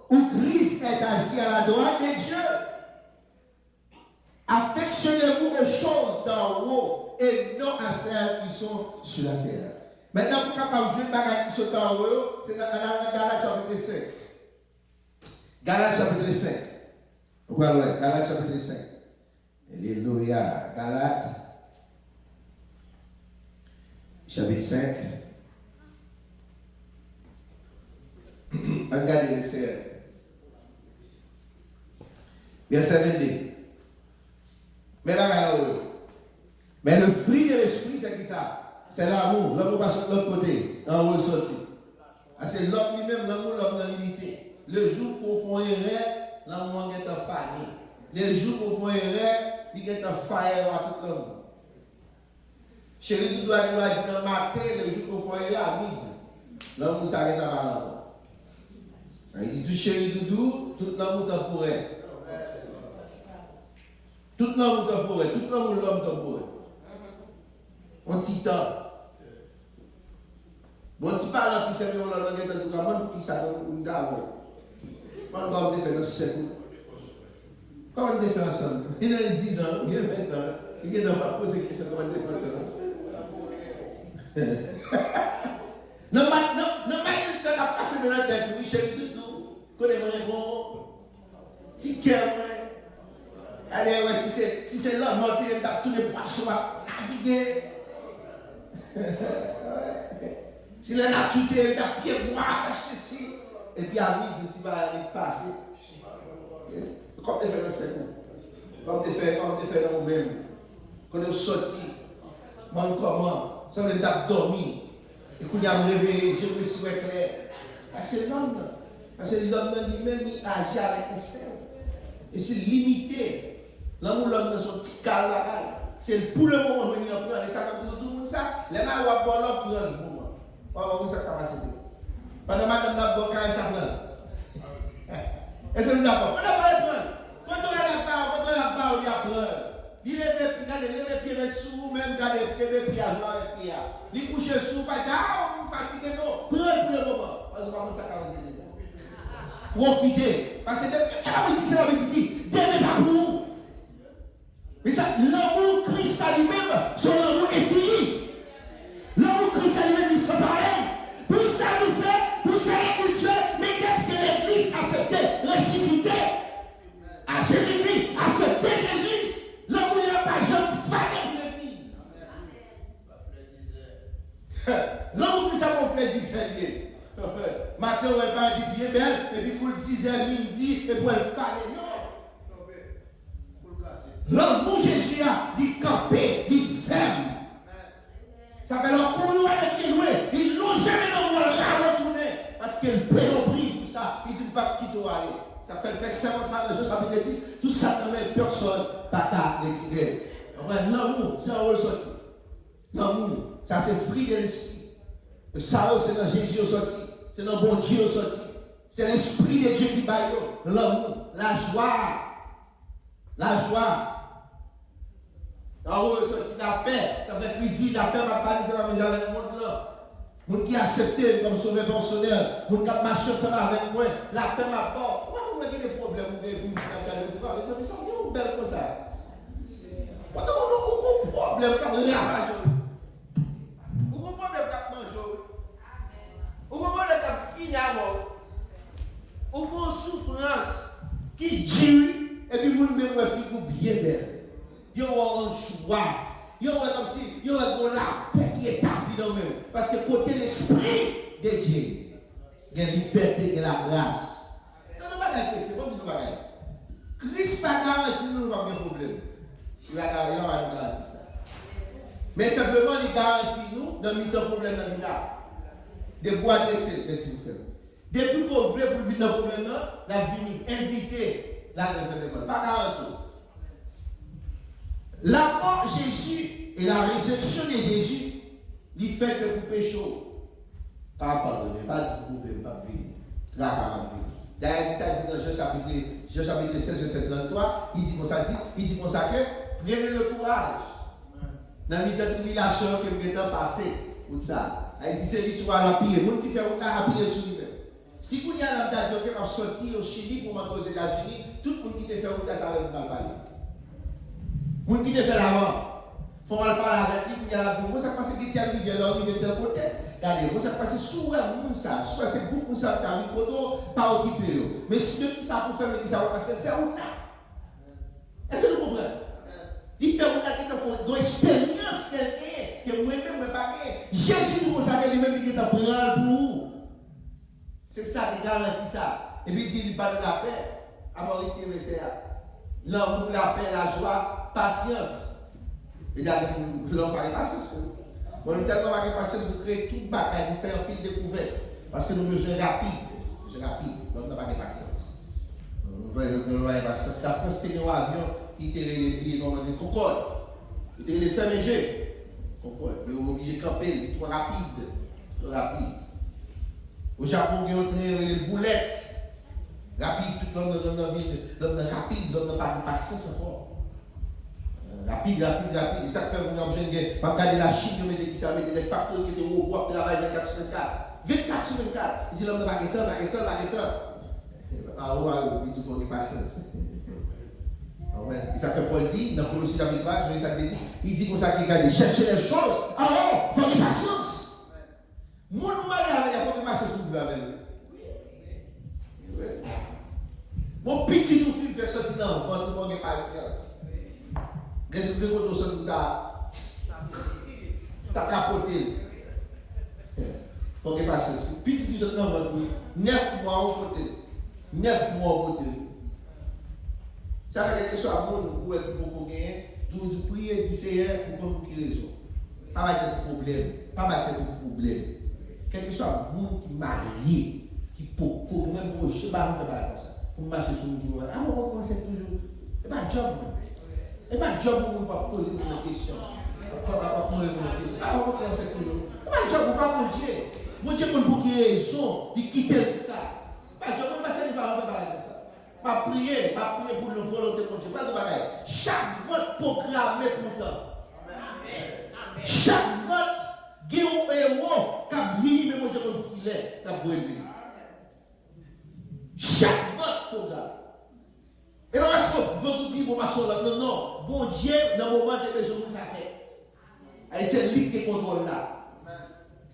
où Christ est assis à la droite de Dieu. Affectionnez-vous aux choses d'en haut et non à celles qui sont sur la terre. Maintenant, pour capable jouer les bagages qui sont en haut, c'est dans Galates chapitre 5. Galates chapitre 5. Pourquoi ouais? Galates chapitre 5. Alléluia. Galates chapitre 5. Regardez le Seigneur. Verset 22. Mais le fruit de l'esprit, c'est qui ça? C'est l'amour. L'amour passe de l'autre côté. En haut sorti. C'est l'homme lui-même, l'amour, l'homme dans l'unité. Le jour pour faire erreur, l'amour est en famille. Le jour pour faire erreur, il est en fire à tout le monde. Chérie, tu dois dire dans le matin, le jour pour faire erreur à midi. L'amour s'arrête à l'amour. Il dit tout chéri doudou, tout l'amour temporel. Tout l'amour temporel, tout l'amour l'homme temporel. Un petit temps. Bon, tu parles en plus, c'est mon langue est en tout cas, moi, pour qui ça donne d'abord. Moi, on va faire dans 7 ans. Comment on fait ensemble? Il y a 10 ans, il y a 20 ans, il y a pas poser question comment on fait ensemble. Non, il fait la passer de la tête, oui, chéri doudou, connais-moi bon, petit cœur, allez, ouais, si c'est l'homme, il y a tous les poissons à naviguer. Si la nature est à pied, moi, ceci. et puis à midi, tu vas aller passer. Comme tu fais dans ce coup, comme tu fais dans nous-mêmes, quand tu sortis, moi, comment, ça veut dire dormir, et quand tu as réveillé, je me suis clair. Parce que l'homme lui-même, il agit avec Esther. Et c'est limité. L'homme dans son petit calme, c'est pour le moment où il y a et ça comme tout le monde ça, les mains vont avoir l'offre pour le moment. On va voir ça passer. Pendant que madame n'a pas carré ça prend. Et c'est une d'accord. On n'a pas le prendre. Quand on a la barre, il apprend. Il lève pied mettre sous, même garder pied pied à joie et pied. Il couche sous, pas dire ah, on fatigué non. Prends pour le moment. Parce que ça carré. Profitez. Parce que c'est la petite. Demain pas pour. Mais ça, l'amour Christ à lui-même, son amour est fini. L'amour Christ à lui-même, il se pareil. Pour ça, nous fait, pour ça, l'Église fait. Mais qu'est-ce que l'Église a accepté? Ressuscité. À Jésus-Christ, accepté Jésus. L'amour n'est pas jeune femme de l'Église. L'amour Christ a mon frère discernier. Matin, on va pas dire bien belle, et puis pour le 10h midi, et pour le faire. Non. L'amour Jésus a dit camper, dit ferme. Ça fait leur couloir avec lui. Ils n'ont jamais retourné. Parce qu'il paie le prix pour ça. Il dit pas qui doit aller. Ça fait 5 ans ça, le chapitre 10. Tout ça ne met personne pas qu'à retirer. L'amour, c'est un ressorti. L'amour, ça c'est fruit de l'esprit. Ça c'est dans Jésus au sorti. C'est dans bon Dieu au sorti. C'est l'esprit de Dieu qui baille. L'amour, la joie. La joie. En haut, sorti la paix. Ça fait cuisine, la paix va pas dire avec le monde là. Monde qui a accepté comme sauveur personnel. Monde qui a marché ensemble avec moi. La paix m'a pas. Moi, vous avez des problèmes. Vous avez des problèmes. Ça me semble belle comme ça. Vous avez un problème quand vous avez ravagé. Vous avez un problème quand vous mangez. Vous avez un problème quand vous finissez à mort. Vous avez une souffrance qui dure. Et puis, vous avez un figure bien belle. Vous avez un joie. Vous avez comme si vous avez la paix qui est établie dans vous. Parce que côté l'esprit de Dieu, il y a la liberté et la grâce. Dans le bagage, c'est comme nous bagage. Christ n'a pas garanti nous pas de problème. Il va garantir ça. Mais simplement, il garantit nous dans le problème dans le cas. De bois adresser, merci vous faire. Depuis qu'on veut pour vivre dans le problème, la vie inviter la grâce de l'école. Pas garanti. La mort de Jésus et la résurrection de Jésus, il fait c'est pour péché. Pas pardonner, pas de problème, pas vivre. Là, pas vivre. D'ailleurs, ça dit dans Jean chapitre 16, verset 33, il dit comme ça que prenez le courage. Dans les tribulations que vous avez passées, pour ça. Il dit c'est l'histoire à la pire. Le monde qui fait un pire sur lui-même. Si vous avez l'impression que vous sortir au Chili pour rentrer aux États-Unis, tout le monde qui te fait un ça va vous parler. Les gens qui te fait l'avant, il faut parler avec lui, il y a la vie. Moi, ça passe qui t'a arrivé là, il est de tel côté. Regardez, moi, ça passe souvent, ça. Soit c'est beaucoup ça, tu as vu, pas occupé. Mais ceux qui savent pour faire, mais qui savent parce qu'elle fait route là. Est-ce que vous comprenez? Il fait route là qui te fait une expérience qu'elle est, que moi-même, je ne pas. Jésus nous consacre lui-même, il est en prendre pour vous. C'est ça qui garantit ça. Et puis il dit, il parle de la paix. Avant de retirer ça. L'amour, la paix, la joie, patience. Et d'ailleurs, l'homme parle de patience. Bon, nous tellement de patience, vous créez tout bagaille, vous faites un pile découverte. Parce que nous besoin rapide. Donc, nous n'avons pas de patience. Nous n'avons pas de patience. La France, c'était un avion qui était les Concorde. Il était les FMG. Concorde. Mais on est obligé de camper, il est trop rapide. Au Japon, il y a les boulettes. Rapide, tout le monde dans rapide, l'homme n'a pas de patience encore. Rapide. Et ça fait qu'on a besoin de regarder la Chine, de mettre les facteurs qui étaient au bois, travail 24 sur 24. 24 sur 24. Il dit l'homme n'a pas de temps. Ah ouais, il te faut de patience. Et ça fait Paul dit, dans Colossiens chapitre 3, je vais ça dit, il dit comme ça qu'il a dit, chercher les choses. Ah il faut de patience. Moi, nous m'avons il faut de patience pour vivre avec lui. Mon petit nous fait faire sortir dans le ventre, il faut de patience. Qu'est-ce que vous avez t'as capoté? Il faut que patience. Petit qui sont dans votre 9 mois au côté. 9 mois au côté. Ça fait que ce soit bon pour être beaucoup gagner, du prier du Seigneur pour qu'on ait raison. Pas de problème, pas de problème. Quel que soit le monde qui marié, qui pour même pour je sais pas faire comme ça. Pour marcher sur le niveau. Ah on commence toujours. Et pas job. Et pas job pour ne pas poser une question. Pas poser une question. Ah on commence toujours. Et pas job pour pas mon Dieu. Mon Dieu pour qu'il ait raison, de quitter ça. Pas job, pas ça, il va faire comme ça. Pas prier pour le volonté de Dieu. Pas de bagaille. Chaque vote programmé pour toi. Chaque vote, il y a un héros qui a venu, mais mon Dieu, comme il est, qui a voulu venir. Chaque vote programmé. Et non, est-ce que votre vie pour marcher là? Non, non. Bon Dieu, dans le moment de besoin, ça fait. Et c'est lui qui contrôle là.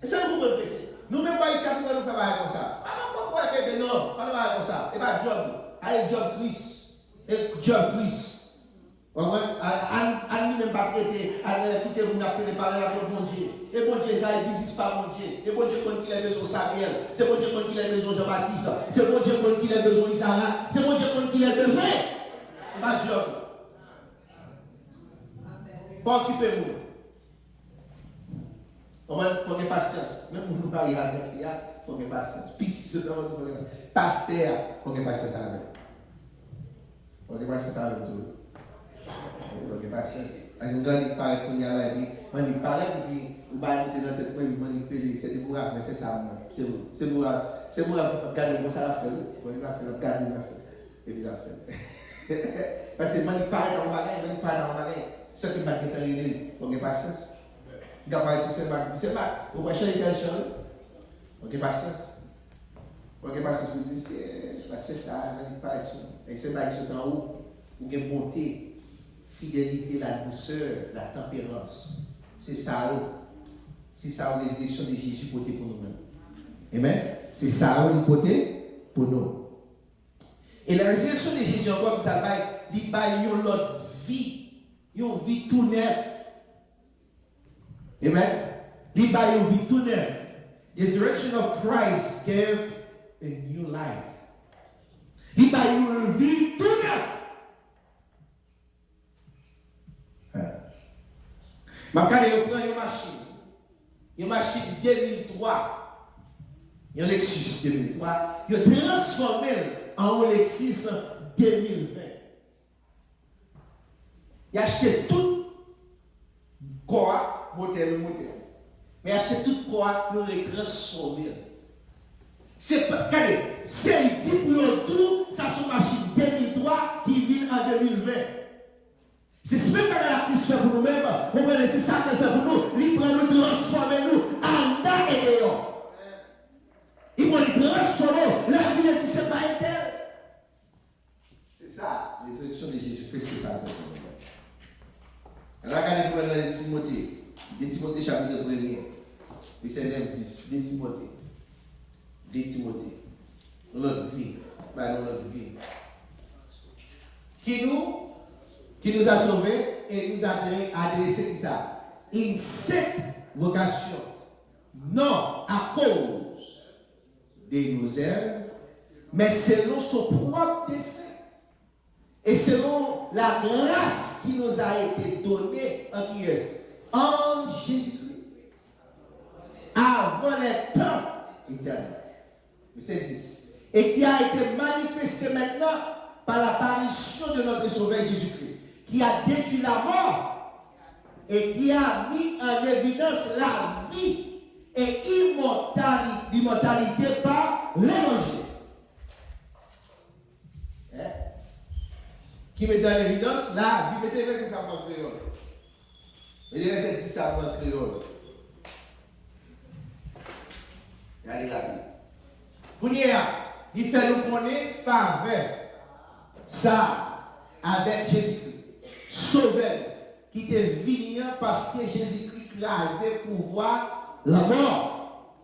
Et ça, vous pouvez le péter. Nous-mêmes, pas ici, nous faire comme ça. Ah, pourquoi bébé, non, pas de comme ça. Et pas job. Allez, job Chris. Et job Chris. On ne même pas traiter, quitter vous n'appelez pas la bon Dieu. Et bon Dieu, ça n'existe pas, bon Dieu. Et bon Dieu, quand il a besoin de Samuel, c'est bon Dieu, quand il a besoin de Jean-Baptiste, c'est bon Dieu, quand il a besoin d'Isaac, c'est bon Dieu, quand il a besoin. Pas job. Pas occupez-vous. Il faut que patience. Même pour nous parler avec il faut que patience. Petit, pasteur, il faut que patience avec. Il faut que patience avec tout. Ok, patience. Parce que quand il paraît qu'on y a là, il paraît que vous allez dans la tête, vous manipulez, c'est pour vous faire ça. C'est pour vous regarder comment ça l'a fait. Pour vous regarder comment ça fait. Et puis la fait. Parce que il paraît dans le bagage, ce qui va déterminer, il faut que patience. Il faut que c'est pas. Vous voyez quelque chose. Ok, patience. Ok, patience, vous dites, c'est ça, il paraît ça. Et c'est pas qui sont en haut. Vous avez bonté. Fidélité, la douceur, la tempérance. C'est ça, les élections de Jésus pour nous-mêmes. Amen. C'est ça, les potés pour nous. Et la résurrection de Jésus, encore, ça va être l'autre vie, une vie tout neuf. Amen. Il va une vie tout neuf. The resurrection of Christ gave a new life. Il va une vie tout neuf. Je prends une machine 2003, un Lexus 2003, je transformé en un Lexus 2020. Il a acheté tout quoi, moteur. Mais il a acheté tout quoi, il a transformé. C'est pas, regardez, c'est dit pour tout, ça c'est une machine 2003 qui vient en 2020. C'est ce même la Christ fait pour nous-mêmes. C'est ça qu'il fait pour nous. Il prend nous transformer nous en dedans et dehors. Il prend nous transformer. La vie ne c'est pas telle. C'est ça, les élections de Jésus-Christ, c'est ça. Regardez pour le Timothée. De Timothée chapitre 1er. Verset 9, 10. De Timothée. Notre vie. Notre vie. Qui nous a sauvés et nous a adressé ça. Une cette vocation, non à cause de nos œuvres, mais selon son propre dessein et selon la grâce qui nous a été donnée en qui est en Jésus-Christ, avant les temps éternels. Verset 10. Et qui a été manifesté maintenant par l'apparition de notre Sauveur Jésus-Christ, qui a détruit la mort et qui a mis en évidence la vie et l'immortalité par l'évangile. Qui met en évidence la vie. Mettez verset ça en créole. Mettez verset 10 ça en créole. Regardez. Pour il fait nous connaître faveur. Ça, avec Jésus-Christ. Sauveur, qui était venu parce que Jésus-Christ crasait pour voir la mort.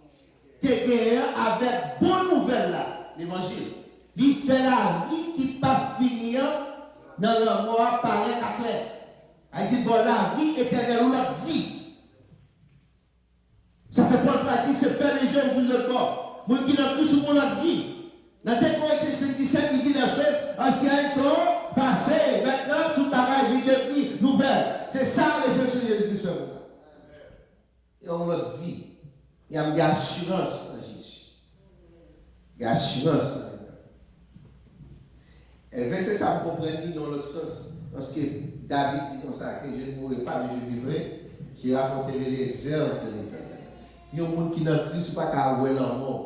T'es gagné avec bonne nouvelle là, l'évangile. Il fait la vie qui ne pas finir dans la mort par un clair. Il dit bon, la vie éternelle ou la vie. Ça fait pas partie, c'est faire les gens vous le pas. Moi qui n'a plus sur mon vie. Dans Corinthiens 5:17, il dit les choses anciennes sont passées. Maintenant, tout pareil, il est devenu nouvelle. C'est ça la résurrection de Jésus-Christ. Et dans notre vie, il y a une assurance en Jésus. Il y a assurance. Et le verset, ça me comprend dans l'autre sens. Parce que David dit comme ça, que je ne mourrai pas, mais je vivrai. Je raconterai les œuvres de l'Éternel. Il y a un monde qui n'a Christ pas qu'à voir la mort.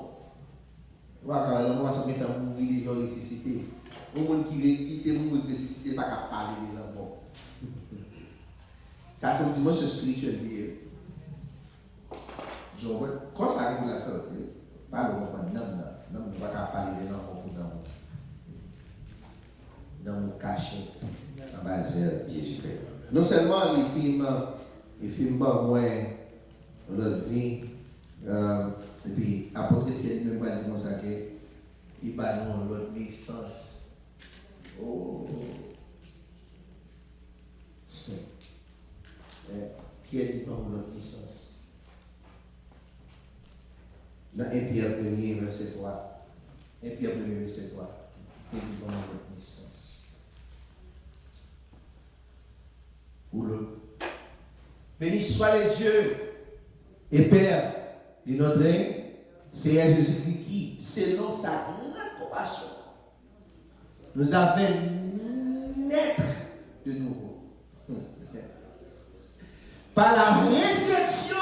Quand la mort se met à mourir, les gens ressuscités. Il y a un monde qui était mort ressuscité, pas qu'à parler de la mort. Ça, c'est une dimension spirituelle. Quand ça arrive à faire, pas le moment, non, ne va pas parler de la mort dans mon cachet, dans ma zèle, Jésus-Christ. Non seulement les films moins dans notre vie, et puis apôtre Pierre même pas dit comme ça que il va nous notre naissance. Oh. Pierre dit pas notre naissance. Dans 1 Pierre 1er verset 3. 1 Pierre 1er verset 3. Il dit pas notre naissance. Pour le béni soit le Dieu et Père de notre Seigneur Jésus-Christ qui, selon sa grande compassion, nous a fait naître de nouveau. Par la résurrection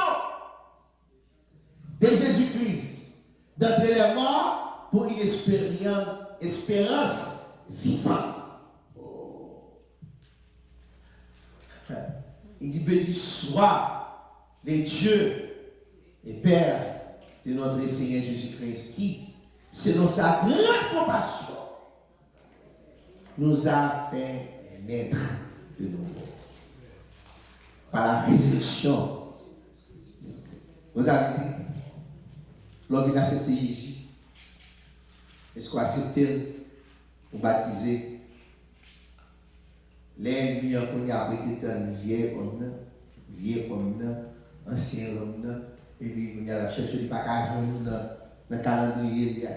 de Jésus-Christ d'entre les morts pour une espérance vivante. Il dit béni soit le Dieu et Père de notre Seigneur Jésus-Christ qui, selon sa grande compassion, nous a fait naître de nouveau. Par la résurrection. Vous avez dit, l'homme vient accepter Jésus. Est-ce qu'on accepte ou baptiser? Les miens qu'on a été un vieux homme, ancien homme, et puis on a cherché des bagages dans le calendrier.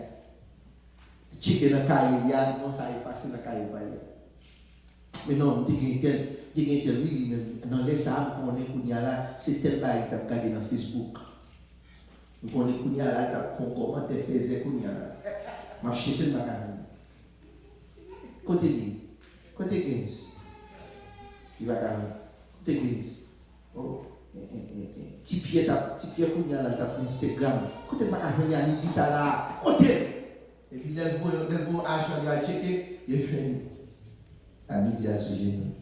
Checker dans le cahier, non, ça est facile dans le cahier. Mais non, il y a tel lui-même, dans les arbres, on est qu'on y a là, c'est tel bail qui a regardé dans Facebook. On est qu'on y a là, qui a fait comment tu faisais qu'on y a là. Je cherche le bagage. Côté Games. Il va côté Games. Oh, petit pied qu'on y a là, dans Instagram. Côté bagage, on y a dit ça là. Côté. Et puis, il faut argent, il va checker, il fait à midi à ce genou.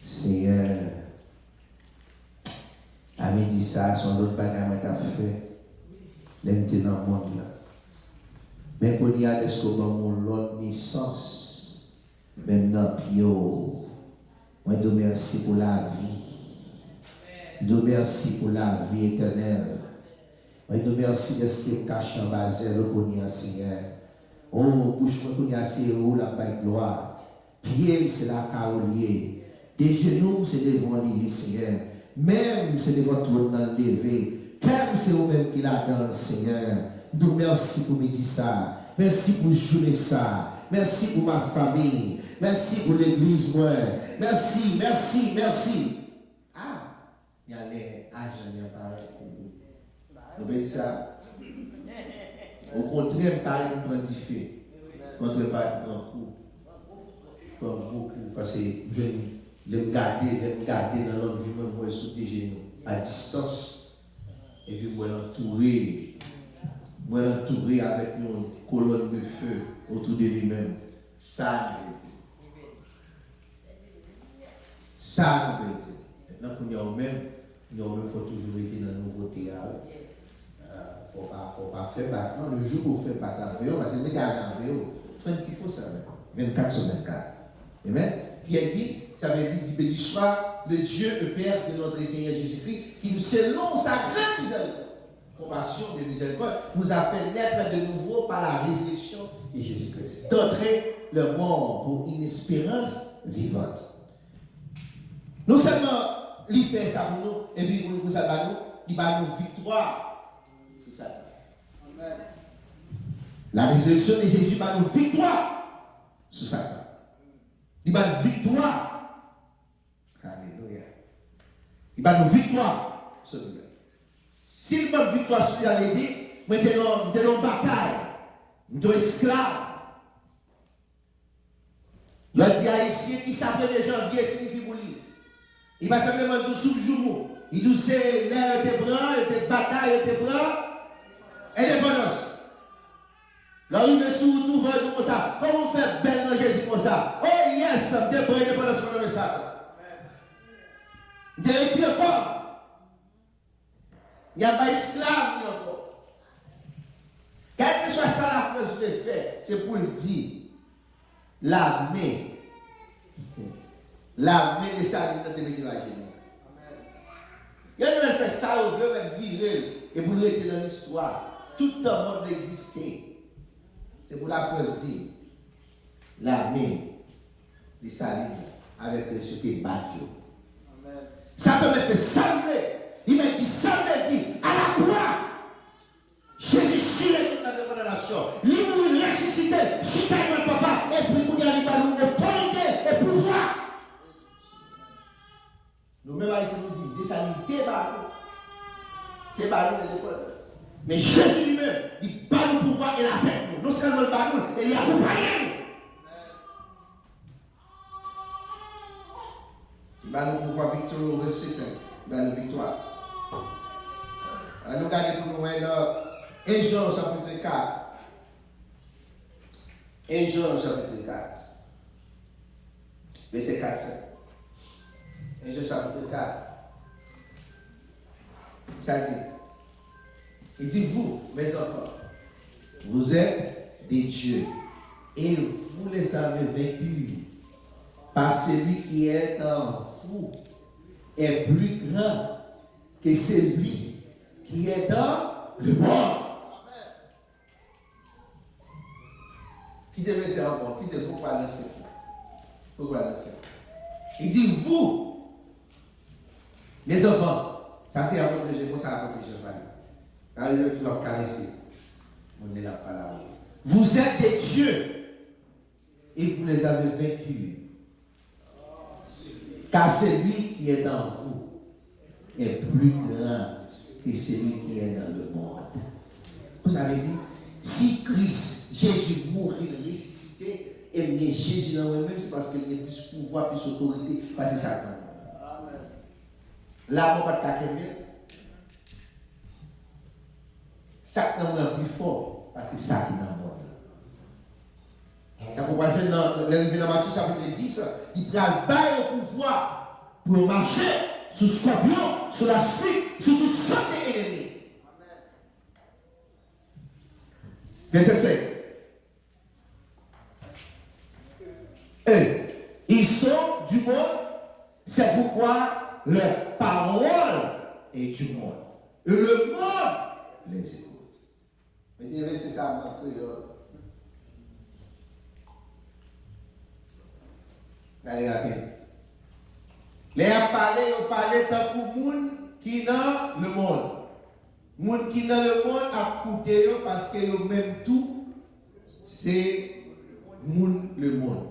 Seigneur, à midi ça, son autre bagage qu'a fait, l'entité dans le monde là. Mais pour y aller, est-ce que mon l'autre naissance, maintenant, pio, moi je merci pour la vie. Je merci pour la vie éternelle. Moi je merci de ce qui est caché en bas, le connaît, Seigneur. Oh, bouche-moi connaît, c'est où la bague gloire. Pied, c'est la carolier. Des genoux, c'est devant l'île, Seigneur. Même, c'est devant tout dans le lever. Comme c'est vous-même qui la donne, Seigneur. Nous merci pour me dire ça. Merci pour jouer ça. Merci pour ma famille. Merci pour l'église, moi. Merci. Ah, il y a les âges, il y a pareil. Vous voyez ça? Au contraire, pareil, nous prenons du feu. Contre pas grand coup. Comme beaucoup, parce que je les garder dans notre vie, moi, sous des genoux, à distance, et puis moi l'entourer avec une colonne de feu autour de lui-même. Ça, maintenant qu'on y a même, il faut toujours être dans la nouveauté. Faut pas faire bac. Non, le jour où vous faites bac la vélo, parce que les gars en vélo, 24 sur 24. Amen. Pierre dit, ça veut dire, béni soit le Dieu, le Père de notre Seigneur Jésus-Christ, qui nous, selon sa grande miséricorde, compassion de miséricorde, nous a fait naître de nouveau par la résurrection de Jésus-Christ. D'entrer le mort pour une espérance vivante. Non seulement, il fait ça pour nous, et puis pour nous, il va nous victoire sur Satan. La résurrection de Jésus va nous victoire sur Satan. Il va nous victoire. Alléluia. Il va nous victoire sur lui. S'il va victoire sur lui, il avait dit, moi, t'es dans bataille, t'es esclave. Il a dit haïtien qui s'appelle le janvier signifie pour lui. Il va simplement tout sous le jour. Il dit c'est l'air de bras, de bataille, de bras, indépendance. Là, il est sous tout vent comme ça. Comment on fait belle dans Jésus comme ça? Oh yes, des bras, indépendance comme ça. Ne retire pas. Il n'y a pas esclave encore. Quel que soit ça la France de fait, c'est pour le dire. L'armée de salut dans le Méditerranée. Il y a des fait ça, on veut même virer et pour nous être dans l'histoire. Tout le monde existait. C'est pour la France dire l'armée de salut avec le sauté battu. Satan m'a fait salver. Il m'a dit, ça m'a dit, à la croix, Jésus sur toute la condamnation. Il nous ressuscité, si mon papa, et puis nous allons nous autorité et pouvoir. Nous-mêmes, nous disons, des salines, tes ballons de l'indépendance. Mais Jésus lui-même, il bat le pouvoir et la fait nous. Non seulement le ballon, il y a accompagné. Il bat le pouvoir victorieux au verset 1. Il bat la victoire. Nous regardons pour nous dans 1 Jean chapitre 4. 1 Jean chapitre 4. Verset 4. 1 Jean chapitre 4. Ça dit. Il dit, vous, mes enfants, vous êtes des dieux et vous les avez vaincus. Parce que celui qui est en vous est plus grand que celui qui est dans le monde. Qui devait se encore? Qui devait pourquoi lancer? Pourquoi lancer? Il dit, vous, mes enfants, ça c'est à protéger, moi ça à protéger. Car tu vas caresser. On est là, pas là. Vous êtes des dieux et vous les avez vaincus. Car celui qui est en vous est plus grand que celui qui est dans le monde. Vous avez dit, si Christ, Jésus mourit, ressuscité, et bien Jésus dans lui-même, c'est parce qu'il y a plus pouvoir, plus autorité, parce que c'est Satan. Là, on ne peut pas te cacher. Satan est plus fort, parce que c'est ça qui est dans le monde. Ça faut pas jouer dans l'évangile de Matthieu chapitre 10, il prend le bail au pouvoir pour marcher sur le scorpion, sur la suite, sur toutes sortes d'ennemis. Verset 5. Et ils sont du monde, c'est pourquoi leur parole est du monde. Et le monde les écoute. Mais c'est ça, mon créole. Allez, rapide. Les a parlé tant pour monde qui dans le monde. Monde qui dans le monde a coûté parce que le même tout, c'est le monde.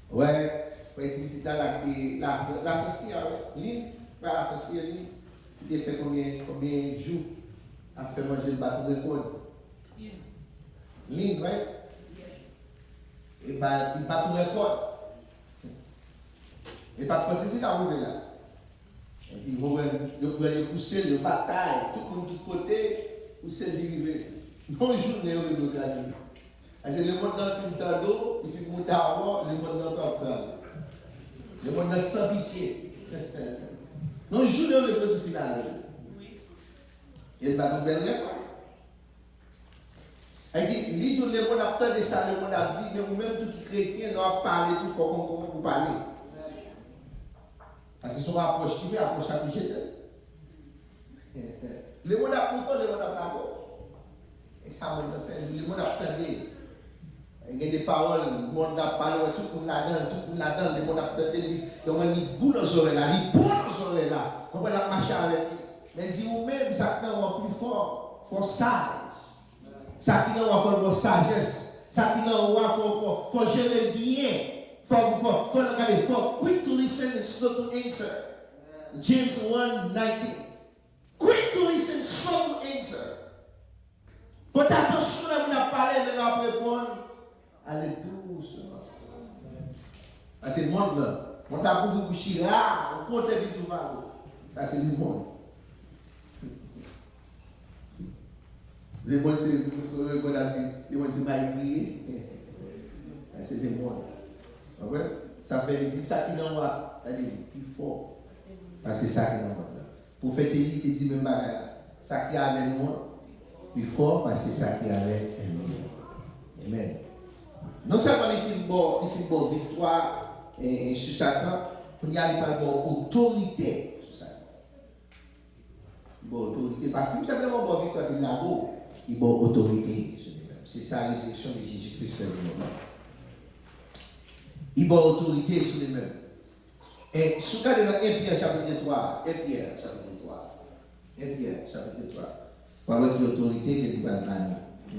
Ouais, petit dans la festière, la festière, il fait combien de jours à faire manger le bateau de code? Ligne, right? Et bah, il bat tout record. Et pas de processus à arriver là. Et puis, il pousser le bataille, tout le monde de côté, pousser l'arrivée. Non, journée, on est l'occasion. Parce que le monde dans le film d'eau, il fait monter à bord, le monde dans le corps. Le monde dans sans pitié. Non, journée, on est le final. Il y a une belle réponse. Elle dit, lui, tout le monde a entendu ça, le monde a dit, mais nous-mêmes, tout qui chrétien, nous avons parlé, tout faut qu'on parler. Parce que si on approche, qui veut approcher à toucher. Le monde a pourtant, le monde a d'accord. Et ça, on a fait, le monde a entendu. Il y a des paroles, le monde a parlé, tout le monde là-dedans, le monde a entendu. Donc, on dit, goût dans son oreille, il bon dans son oreille. soirée là. On va la marcher avec lui. Mais dit vous-même, ça qui est plus fort, faut sage. Ça qui est faut sagesse. Ça qui est faut gérer bien. Faut regarder, faut quick to listen and slow to answer. James 1:19. Quick to listen, slow to answer. Porte attention à vous n'a parlé, mais là répondre. Allez doucement. Parce que le monde là, on t'a pour vous coucher là, on compte vite tout va. Ça c'est le monde. Le monde c'est le monde c'est pas écrit. C'est le monde. Ouais, ça fait dit ça qui n'en va, allez, plus fort. Parce que c'est ça qui n'en va. Pour faire tes lits, tu dis même pas ça qui est avec nous, plus fort parce que c'est ça qui est avec nous. Amen. Non seulement il fait une victoire sur Satan, il y a une autorité sur Satan. Bonne autorité, pas simplement bonne victoire de là-haut, il y a bonne autorité sur lui-même. C'est ça la résurrection de Jésus-Christ fait le moment. Il y a bonne autorité sur lui-même. Et sous cas de 1 Pierre chapitre 3, 1 Pierre chapitre 3, 1 Pierre chapitre 3, par votre autorité que nous allons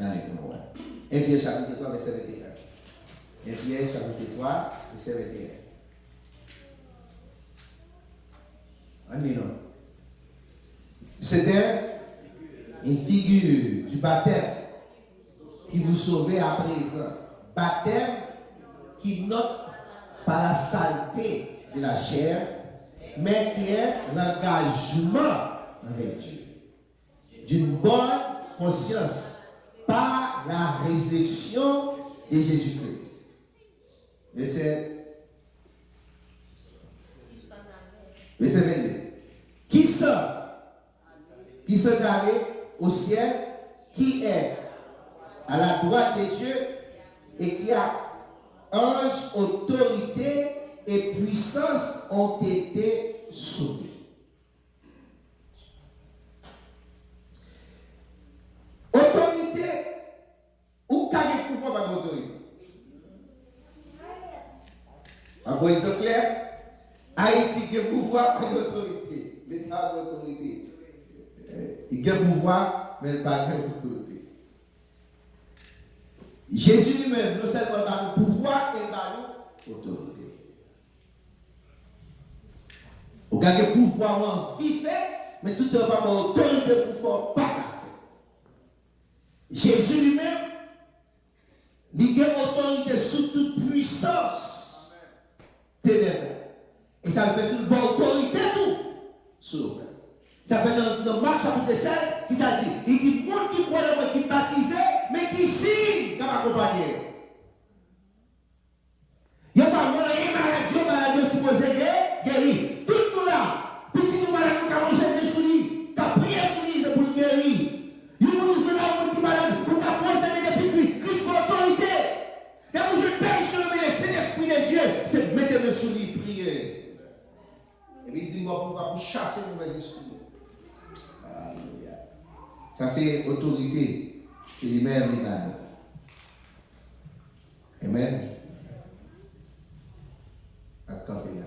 aller pour nous. 1 Pierre chapitre 3, verset 21. 1 Pierre chapitre 3, verset 21. On dit non. C'était une figure du baptême qui vous sauvait à présent. Baptême qui note par la saleté de la chair, mais qui est l'engagement avec Dieu. D'une bonne conscience par la résurrection de Jésus-Christ. Verset 22. Qui sont allés au ciel, qui est à la droite de Dieu et qui a ange, autorité et puissance ont été soumis. Autorité, ou quel pouvoir par l'autorité? Un exemple clair, Haïti a pouvoir par l'autorité. L'État a l'autorité. Il a pouvoir, mais il n'a pas l'autorité. Jésus lui-même, non seulement par le pouvoir, il a l'autorité. Vous avez le pouvoir en vivre, mais tout le monde a l'autorité pour faire pas faire. Jésus lui-même, il a l'autorité sous toute puissance ténèbres. Et ça fait toute bonne autorité tout sur vous. Ça fait dans Marc chapitre 16, qui ça dit? Il dit, moi qui croit dans moi, qui baptisé, mais qui signe comme accompagné. Il y a pas maladie supposé guérir. Tout le monde là, petit tout malade, qui a mangé des souris, qui a prié souris, c'est pour le guérir. Il y a des gens qui malade, qui a posé des piques, Christ pour l'autorité. Il y a des gens qui payent sur le Saint-Esprit de Dieu, c'est mettre mes souris, prier. Et puis il dit, moi, pour chasser le mauvais esprit. Alléluia. Ça, c'est autorité que lui-même il a. Amen. Accordez là.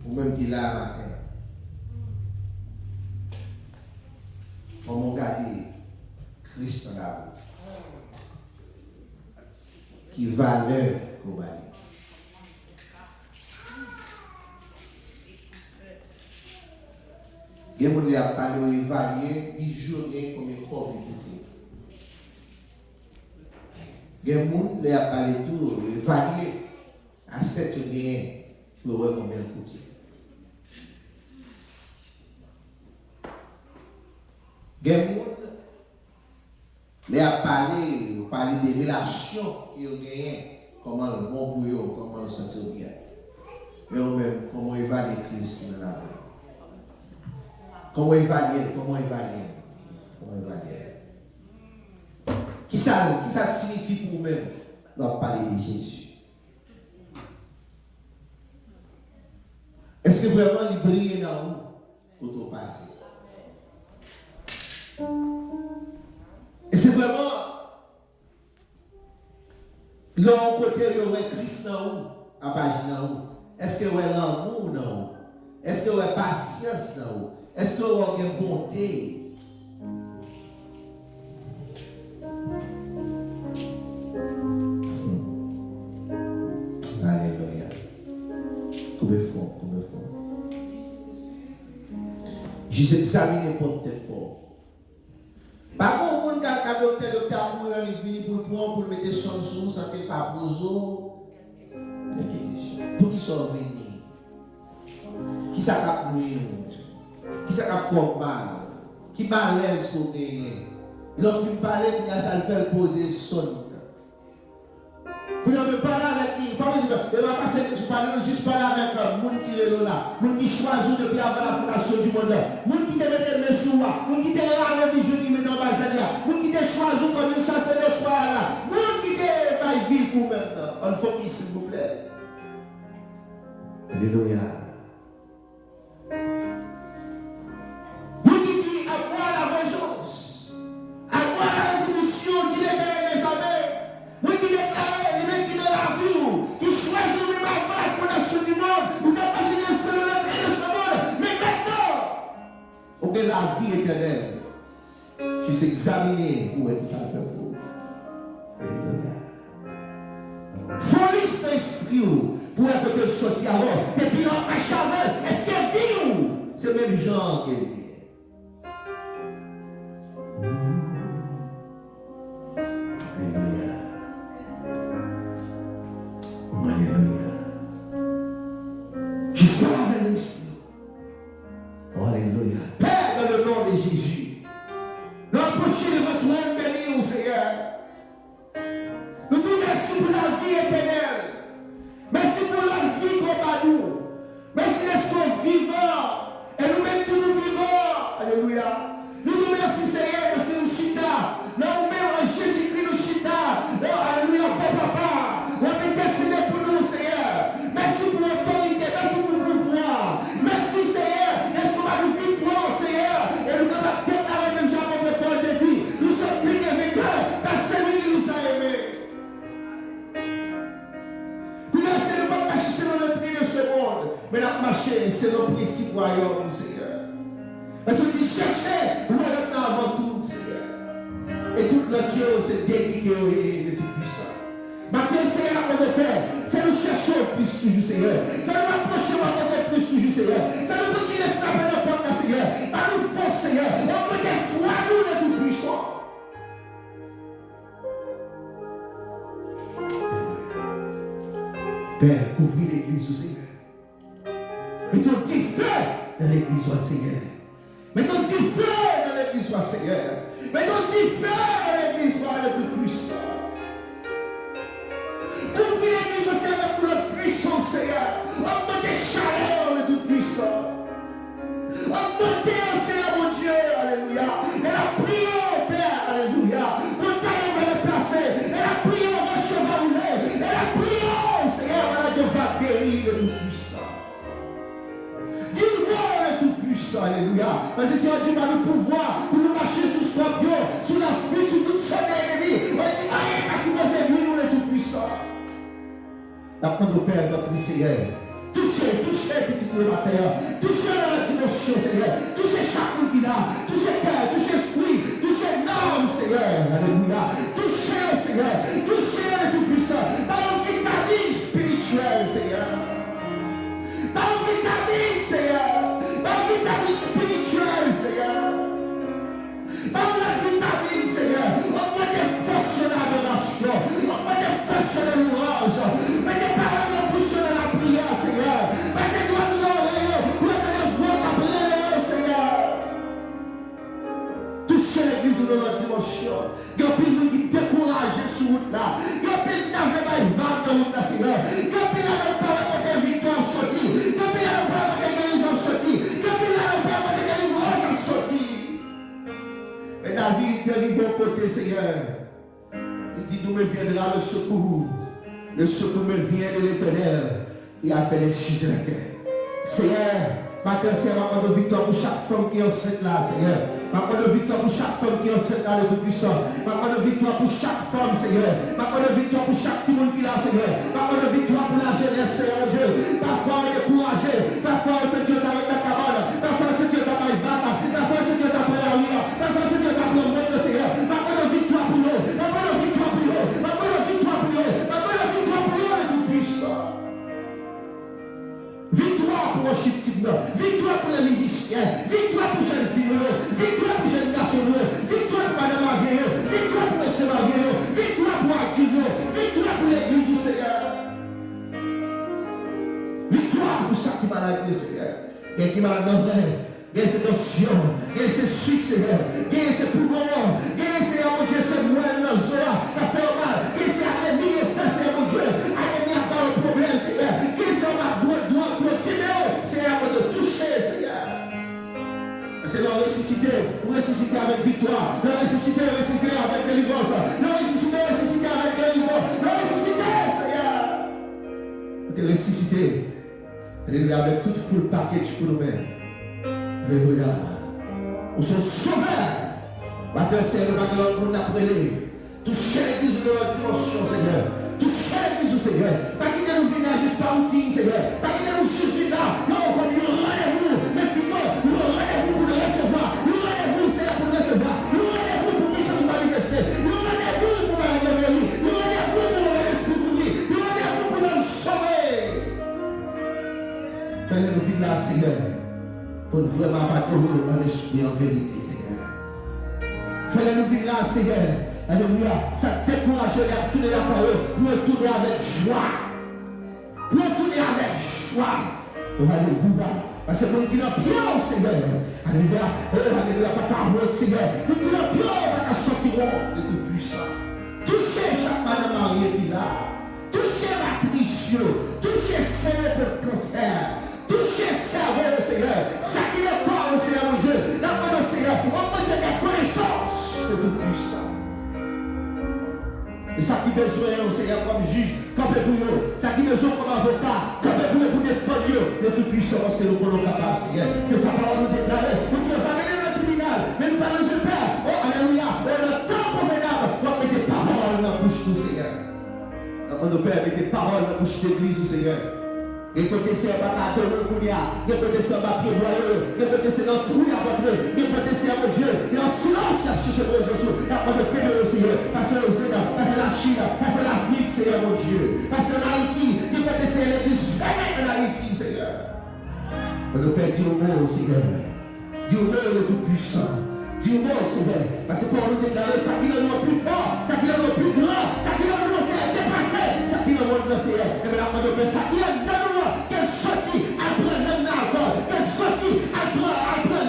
Ou même qui là matin. Comment garder Christ dans la route. Qui valeur au bali. Il y a des gens qui ont parlé évaluer des journées comme un corps écouté. Il y a des gens qui ont parlé tout évaluer à 7 journées pour voir combien écouté. Il y a des gens qui ont parlé des relations qui ont gagné, comment le bon pour eux, comment le sentir bien. Mais même comment évaluer Christ qui est dans la vie. Comment évaluer? Qui ça signifie pour vous-même leur parler de Jésus? Est-ce que vraiment il brille dans vous quand on passe? Et c'est vraiment L'on côté où Christ dans où? À page dans où? Est-ce que vous avez l'amour dans où? Est-ce que vous avez patience dans où? Est-ce que vous avez bonté? Alléluia. Combien de fois? Juste examiner pour tête pour. Par contre, quand le docteur pour il finit pour le prendre, pour le mettre sur le sous, ça fait pas poser. Pour qui sont venus? Qui ça a pris? Qui ça a fait mal? Qui malaise pour gagner? Il a fait parler, il a fait poser son. Vous ne pouvez pas parler avec lui. Pas besoin de passer de parler, juste parler avec un monde qui est là, monde qui choisit depuis avant la fondation du monde, monde qui te met les mains sur moi, monde qui te râle les visions qui met dans ma salle, monde qui te choisit comme une chasse de soir là, monde qui te va vivre pour maintenant. En famille, s'il vous plaît. Alléluia. Monde qui dit à moi la vengeance, à moi la rétribution, dit les mes amis, monde qui déclare qui choisit même avant la fondation du monde, vous n'avez pas gêné selon l'entrée de ce monde, mais maintenant, on a la vie éternelle. Je suis examiné pour être ça fait pour vous. Alléluia. Folie dans l'esprit pour être que sorti alors. Et puis là, à Chavel, est-ce qu'elle vit ou c'est le même genre qu'elle vit? Alléluia. Je suis avec l'esprit. Alléluia. Père, dans le nom de Jésus, nous approchons de votre nom béni au Seigneur. Nous te remercions pour la vie éternelle. Merci pour la vie qu'on a nous. Merci d'être vivants. Et nous-mêmes tous nous vivons. Alléluia. Nous nous remercions Seigneur parce que nous chita. Nous-mêmes en Jésus-Christ nous chita. Alléluia, papa. On est destiné pour nous, Seigneur. Merci pour l'autorité, merci pour le pouvoir. Merci, Seigneur. Est-ce qu'on va nous victoire, Seigneur? Et nous allons déclarer même jamais de Paul te dit. Nous sommes plus que vainqueurs par celui qui nous a aimés. Nous ne sommes pas marcher selon le tri de ce monde, mais nous marcher selon le principe royaume, Seigneur. Parce que tu cherchais royaume avant tout, Seigneur. Et tout notre Dieu s'est dédié au Tout-Puissant. Maintenant, Seigneur, mon Père, fais-nous chercher plus toujours, Seigneur. Fais-nous approcher plus toujours, Seigneur. Fais-nous continuer à frapper nos portes, Seigneur. Par nous force, Seigneur. On peut des foi, nous, le Tout-Puissant. Père, couvrir l'église, Seigneur. Mettons un petit feu dans l'église, Seigneur. Mettons un petit feu dans l'église, Seigneur. Mettons un petit feu dans l'église, le Tout-Puissant. Couvrez l'église aussi avec pour la puissance, Seigneur. Augmentez chaleur, le Tout-Puissant. Augmentez, Seigneur, mon Dieu, alléluia. Et la prière, Père, alléluia. Mon taille va le placer. Et la prière va chevaucher. Et la prière, Seigneur, va guérir le Tout-Puissant. Dis-moi le Tout-Puissant, alléluia. Parce que Seigneur, Dieu va nous pouvoir pour nous marcher sous scorpion, sous la spite, sous toute son ennemi. On dit, aïe, parce que vous êtes lui, nous, le Tout-Puissant. Après nos pères, notre Seigneur, touchez, petit peu la terre, touchez la dimension, Seigneur, touchez chaque monde qui là, touchez cœur, touchez esprit, touchez l'âme, Seigneur, alléluia, touchez, Seigneur, touchez le Tout-Puissant, par une vitamine spirituelle, Seigneur, par une vitamine, Seigneur, par une vitamine spirituelle, Seigneur, par la vitamine, Seigneur, on met des forces de l'adoration, on met des forces de l'ouvrage, mais des paroles de bouche de la prière, Seigneur. Parce que toi, nous avons pour être voir ta prière, Seigneur. Touchez l'église de notre dimension. Il y a plus de gens qui découragent sur route là. Il y a plus de gens qui n'avaient pas de route là, Seigneur. Il y a plus de gens qui n'avaient pas de victoire sortie. Il y a plus de gens qui n'avaient pas de guérison sortie. Il y a plus de gens qui n'avaient pas de délivrance sortie. Mais David arrive au côté, Seigneur. Il dit, d'où me viendra le secours? Le secours me vient de l'Éternel qui a fait les cieux et la terre. Seigneur, matin, c'est un moment de victoire pour chaque femme qui est enceinte là, Seigneur. M'appelle victoire pour chaque femme qui est enceinte dans le Tout-Puissant. M'appelle victoire pour chaque femme, Seigneur. M'appelle victoire pour chaque petit monde qui l'a, Seigneur. M'appelle victoire pour la jeunesse, Seigneur Dieu. Parfois, découragé. Parfois, c'est Dieu t'a la cabane. Parfois, c'est Dieu t'a pas vague. Parfois, c'est Dieu t'a pas la rue. Parfois, c'est Dieu t'a pas le monde, Seigneur. M'appelle victoire pour nous. M'appelle victoire pour nous. M'appelle victoire pour nous. M'appelle victoire pour nous, le Tout-Puissant. Victoire pour les chitiques, victoire pour les musiciens, victoire pour les jeunes filles, victoire pour les jeunes garçons, victoire pour Madame Maguire, victoire pour M. Maguire, victoire pour Activio, victoire pour l'église du Seigneur. Victoire pour ça qui m'a la Seigneur. Et qui m'a la nombré, et ses notions, et ses succès, et ses poumons, et ses mon Dieu, ses moelles dans le zoa, qui fait mal, et ses anémies et fesses, mon Dieu, anémies à part le problème, Seigneur, et c'est ma droite, Seigneur, de toucher, Seigneur. Seigneur, ressusciter avec victoire, ressusciter avec délivrance, ressusciter avec guérison, ressusciter, Seigneur. Te ressusciter, alléluia, avec toute full package pour nous-mêmes. Alléluia. Nous sommes sauveurs. Maintenant, Seigneur, nous avons appelé. Toucher l'église de notre dimension, Seigneur. Toucher l'église, Seigneur. Pas qu'il nous vienne juste par routine, Seigneur. Pas qu'il nous juste vienne là. Non, comme nous rendez-vous. Mais plutôt, nous rendez-vous pour le recevoir. Nous rendez-vous, Seigneur, pour le recevoir. Nous rendez-vous pour puissance se manifester. Nous rendez-vous pour la guérir. Nous rendez-vous pour l'esprit pourri. Nous rendez-vous pour nous sauver. Fais-le nous là, Seigneur. Pour nous vraiment parcourir en esprit, en vérité, Seigneur. Fais-le nous là, Seigneur. Alléluia, ça décourage les à tourner la parole pour retourner avec joie. Pour retourner avec joie. Oh, alléluia. Parce que nous qui n'avons pas, Seigneur. Alléluia. Oh, alléluia. Pas qu'à mort, Seigneur. Nous qui n'avons pas, pas qu'à sortir de tout puissant. Touchez chaque madame mariée qui l'a. Touchez matrice. Touchez Seigneur pour le cancer. Touchez cerveau, Seigneur. Ça qui est pas, Seigneur, mon Dieu. La parole, Seigneur. On peut dire des connaissances de tout puissant. Et ça qui besoin, Seigneur, comme juge, comme pour ça qui besoin comme avocat, comme pour défendre le tout-puissant, parce que nous sommes capables, Seigneur. C'est sa parole nous déclarer. Nous disons, va venir dans le tribunal, mais nous parlons de Père. Oh, alléluia. On a le temps convenable. On va mettre des paroles dans la bouche du Seigneur. On nous Père, mettez des paroles dans la bouche de l'église du Seigneur. Et côté c'est un bâtard de Kounia, et côté c'est un papier boyeux, et côté c'est un trou à votre, et côté c'est mon Dieu, et en silence, il y a cherché pour les autres, il y a pas de pédale au Seigneur, parce que la Chine, parce que l'Afrique, Seigneur mon Dieu, parce que l'Haïti, et côté c'est l'église jamais en Haïti, Seigneur. On nous perd Dieu au mot, Seigneur. Dieu au mot le tout-puissant. Dieu au mot, Seigneur. Parce que pour nous déclarer, ça qui est le plus fort, ça qui est le plus grand, ça qui est le plus dépassé, ça qui est le monde, Seigneur. Et bien là, on nous perd ça qui est dans nous. Qu'elle sortit après l'homme d'arbre, qu'elle sortit après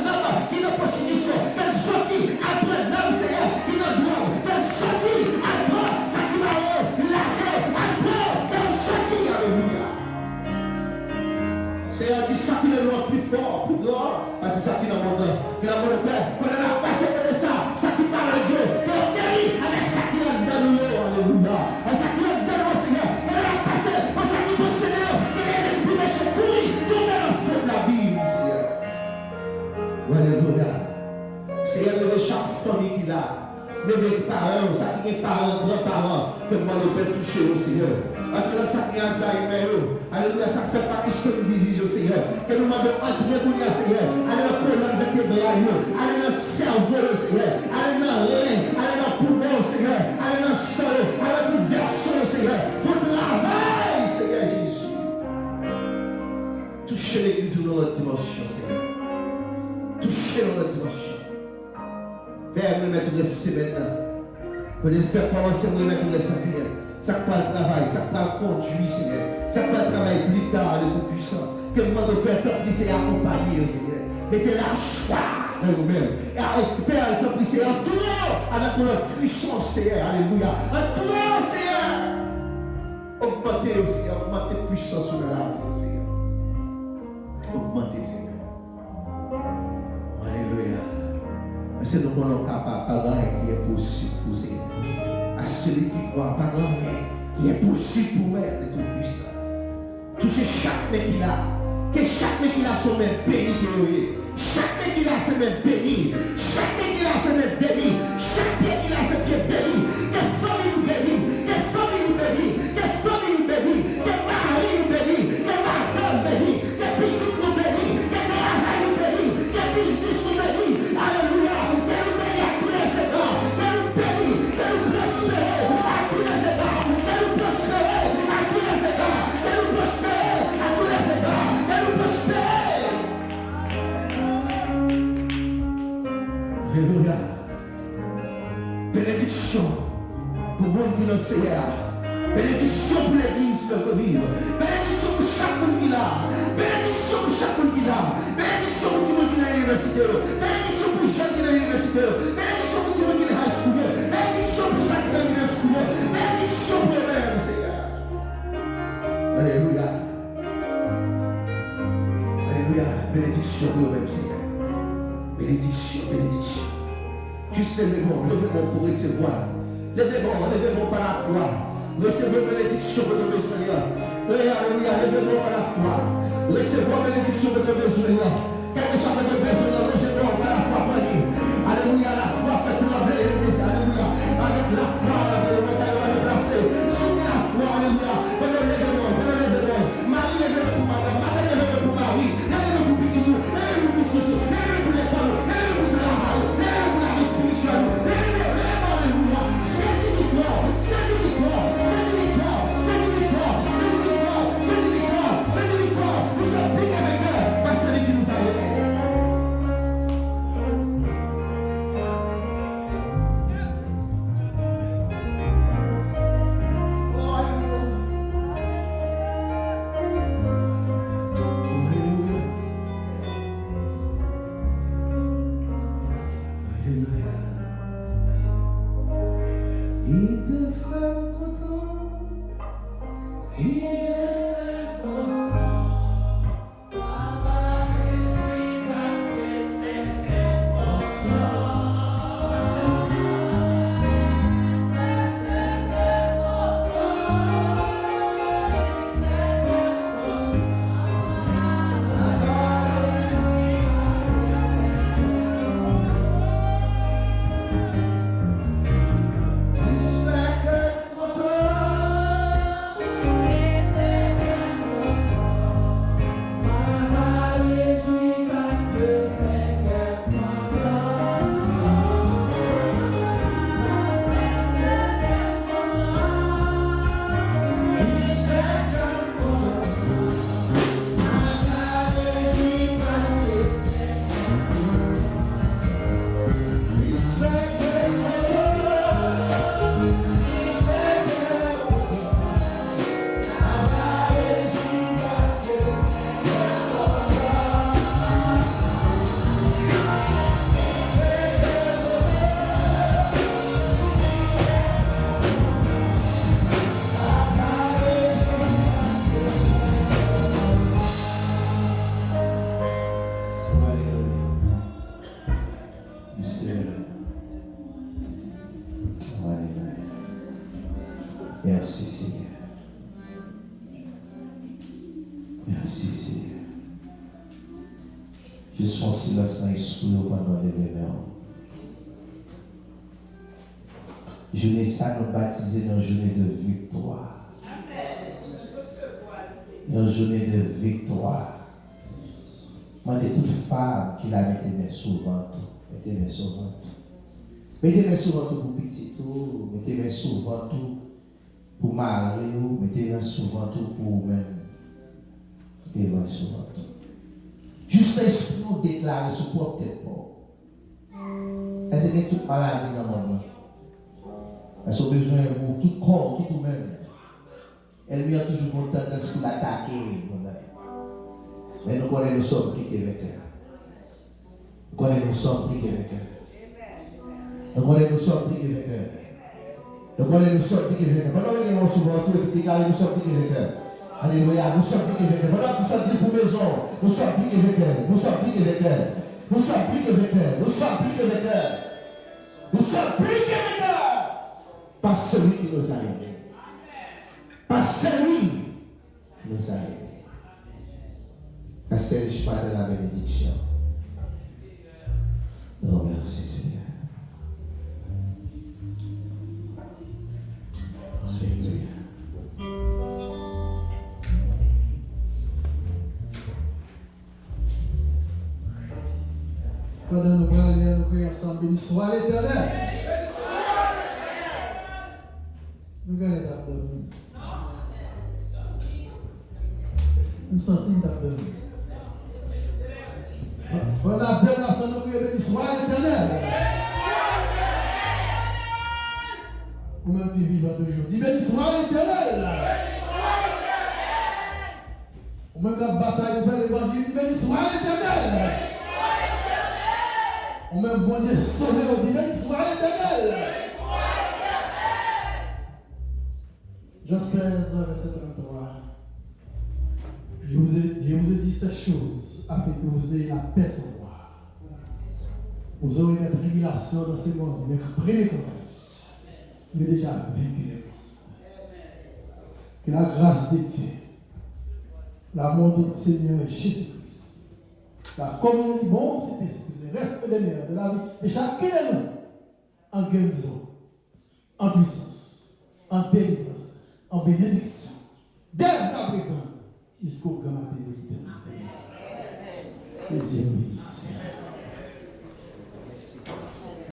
l'homme qui n'a pas signifié, qu'elle sortit après l'homme Seigneur qui n'a gloire, qu'elle sortit après ça qui m'a la paix, après qu'elle sortit, alléluia. Seigneur dit ça qui est le plus fort, plus grand, parce que ça qui n'a pas de qui n'a pas de paix, qu'on a passé de ça qui parle à Dieu, qu'on guérit avec ça qui est dans nous, alléluia, ça qui est dans nous, Seigneur, qu'on a passé, on ça qui est Seigneur, pourri, tourner le feu de la Bible, Seigneur. Alléluia. Seigneur, levez chaque famille qui l'a. Levez les parents, ça qui est parents, grands-parents, que moi ne peux toucher au Seigneur. Entre là, ça qui est Alzheimer, alléluia, ça fait partie de ce disease, Seigneur. Que nous demandons entrer pour nous, Seigneur. Allez dans la colonne vertébrale, allez dans le cerveau, Seigneur. Allez dans le rein, allez dans le poumon, Seigneur. Allez dans le sol, allez dans toute version, Seigneur. Faut travailler, Seigneur Jésus. Touchez l'église dans notre dimension, Seigneur. Touchez dans notre dimension. Père, nous mettons des semaines là. Pour nous faire commencer, nous mettons des Seigneur. Ça pas le travail, ça pas le conduit, Seigneur. Ça pas le travail plus tard, le Tout-Puissant. Que le monde de Père t'en prie, c'est accompagner, Seigneur. Mettez la joie dans nous-mêmes. Et Père, t'en prie, c'est entouré avec notre puissance, Seigneur. Alléluia. Entouré, Seigneur. Augmentez, Seigneur. Augmentez la puissance sur la vie, Seigneur. Augmentez, Seigneur. Alléluia. C'est nous qu'on est capable, pas rien qui est possible pour Seigneur. À celui qui croit, pas rien qui est possible pour elle, le Tout-Puissant. Touchez chaque mec qui a, que chaque mec qui a son même béni que chaque mec pied qui a ses mains bénies. Chaque pied qui a ses mains bénies. Chaque pied qui a ses pieds bénis. Que famille nous bénit. Que famille nous bénit. Que famille nous bénit. Que mari nous bénit. Que madame bénit. Que petit nous bénit. Que travail nous bénit. Que business nous bénit. Alléluia. Que nous bénit à tous les égards. Que nous bénit. Que nous prospérons à tous les égards. Que nous prospérons à tous les égards. Que nous prospérons à tous les égards. Que nous prospérons. Alléluia. Bénédiction pour le monde qui l'a Seigneur. Bénédiction pour l'église de notre vie. Bénédiction pour chaque monde qui l'a. Bénédiction pour chaque monde qui l'a. Bénédiction pour tout le monde qui est à l'université. Bénédiction pour les jeunes qui sont à l'université. Bénédiction pour tout le monde qui est à high school. Bénédiction pour chaque qui est à l'université. Bénédiction pour eux-mêmes, Seigneur. Alléluia. Alléluia. Bénédiction pour eux-mêmes, Seigneur. Bénédiction, bénédiction. Juste levez-moi pour recevoir. Levez-moi par la foi. Recevez bénédiction pour nos besoins. Alléluia, levez-moi par la foi. Recevez bénédiction pour nos besoins. Quel que soit votre besoin, levez-moi par la foi. Alléluia, la foi fait trembler l'église. Alléluia, avec la foi, alléluia, va déplacer. Souvenez la foi, alléluia. Prenez levez-moi. Marie, levez-moi pour madame. Madame, levez-moi pour Marie. Levez-moi pour petit tout. Levez-moi pour petit tout. Levez-moi pour l'école. Levez-moi pour le travail. Levez-moi pour la vie spirituelle. Levez-moi, alléluia. Saisis victoire. Saisis victoire. Saisis victoire. Saisis victoire. Saisis victoire. Saisis victoire. Saisis victoire. Nous sommes priés avec eux par celui qui nous a aimés. Merci Seigneur. Merci Seigneur. Je suis en silence dans l'esprit pendant l'événement. Journée ça nous baptiser dans une journée de victoire. Une journée de victoire. Moi, de toute femme qui la mette mes sous ventre. Mettez mes sous ventre. Mettez mes sous ventre pour petit tout. Mettez mes sous ventre pour marier. Mettez mes sous ventre pour vous-même. Mettez mes sous ventre. Juste l'esprit nous déclarer sur propre tête. Est-ce qu'il y a toute maladie dans le monde? Est-ce qu'on a besoin de tout corps, tout vous-même? Elle vient toujours content de ce qu'il attaque. Mais nous connaissons, nous sommes pliés avec elle. Nous connaissons, nous sommes pliés avec elle. Nous connaissons, nous sommes pliés avec elle. Nous connaissons, nous sommes pliés avec elle. Pendant que nous sommes souvent, nous sommes pliés avec elle. Alléluia, nous sommes pliés avec elle. Pendant que nous sommes pour maison, nous sommes pliés avec elle. Nous sommes pliés avec elle. Nous sommes pliés avec elle. Nous sommes pliés avec elle. Nous sommes pliés avec elle. Par celui qui nous a aimés. Par celui qui nous a aimés. Parce que je parle de la bénédiction. Oh, merci Seigneur. Alléluia. Pendant nous parler, nous prions ensemble, béni soit l'Éternel. Nous allons t'abdominer. Nous sentons t'abdominer. Pendant la belle ensemble, nous prions, béni soit l'Éternel. Ou même qui vivent toujours. Dis béni soit l'Éternel. Ou même la bataille pour faire l'évangile, dis béni soit l'Éternel. Ou même bon Dieu sauvé, on dit béni soit l'Éternel. Jean 16, verset 33. Je vous ai dit ces choses afin que vous ayez la paix sans moi. Vous aurez des tribulations dans ce monde, mais prenez courage. Vous avez déjà vaincu les mondes. Que la grâce de Dieu, l'amour de notre Seigneur Jésus-Christ, la communion du bon Saint-Esprit, le respect des mères de la vie de chacun de nous, en guérison, en puissance, en délivrance, en bénédiction, dès à présent, jusqu'au grand matin de l'éternité. Que Dieu vous bénisse.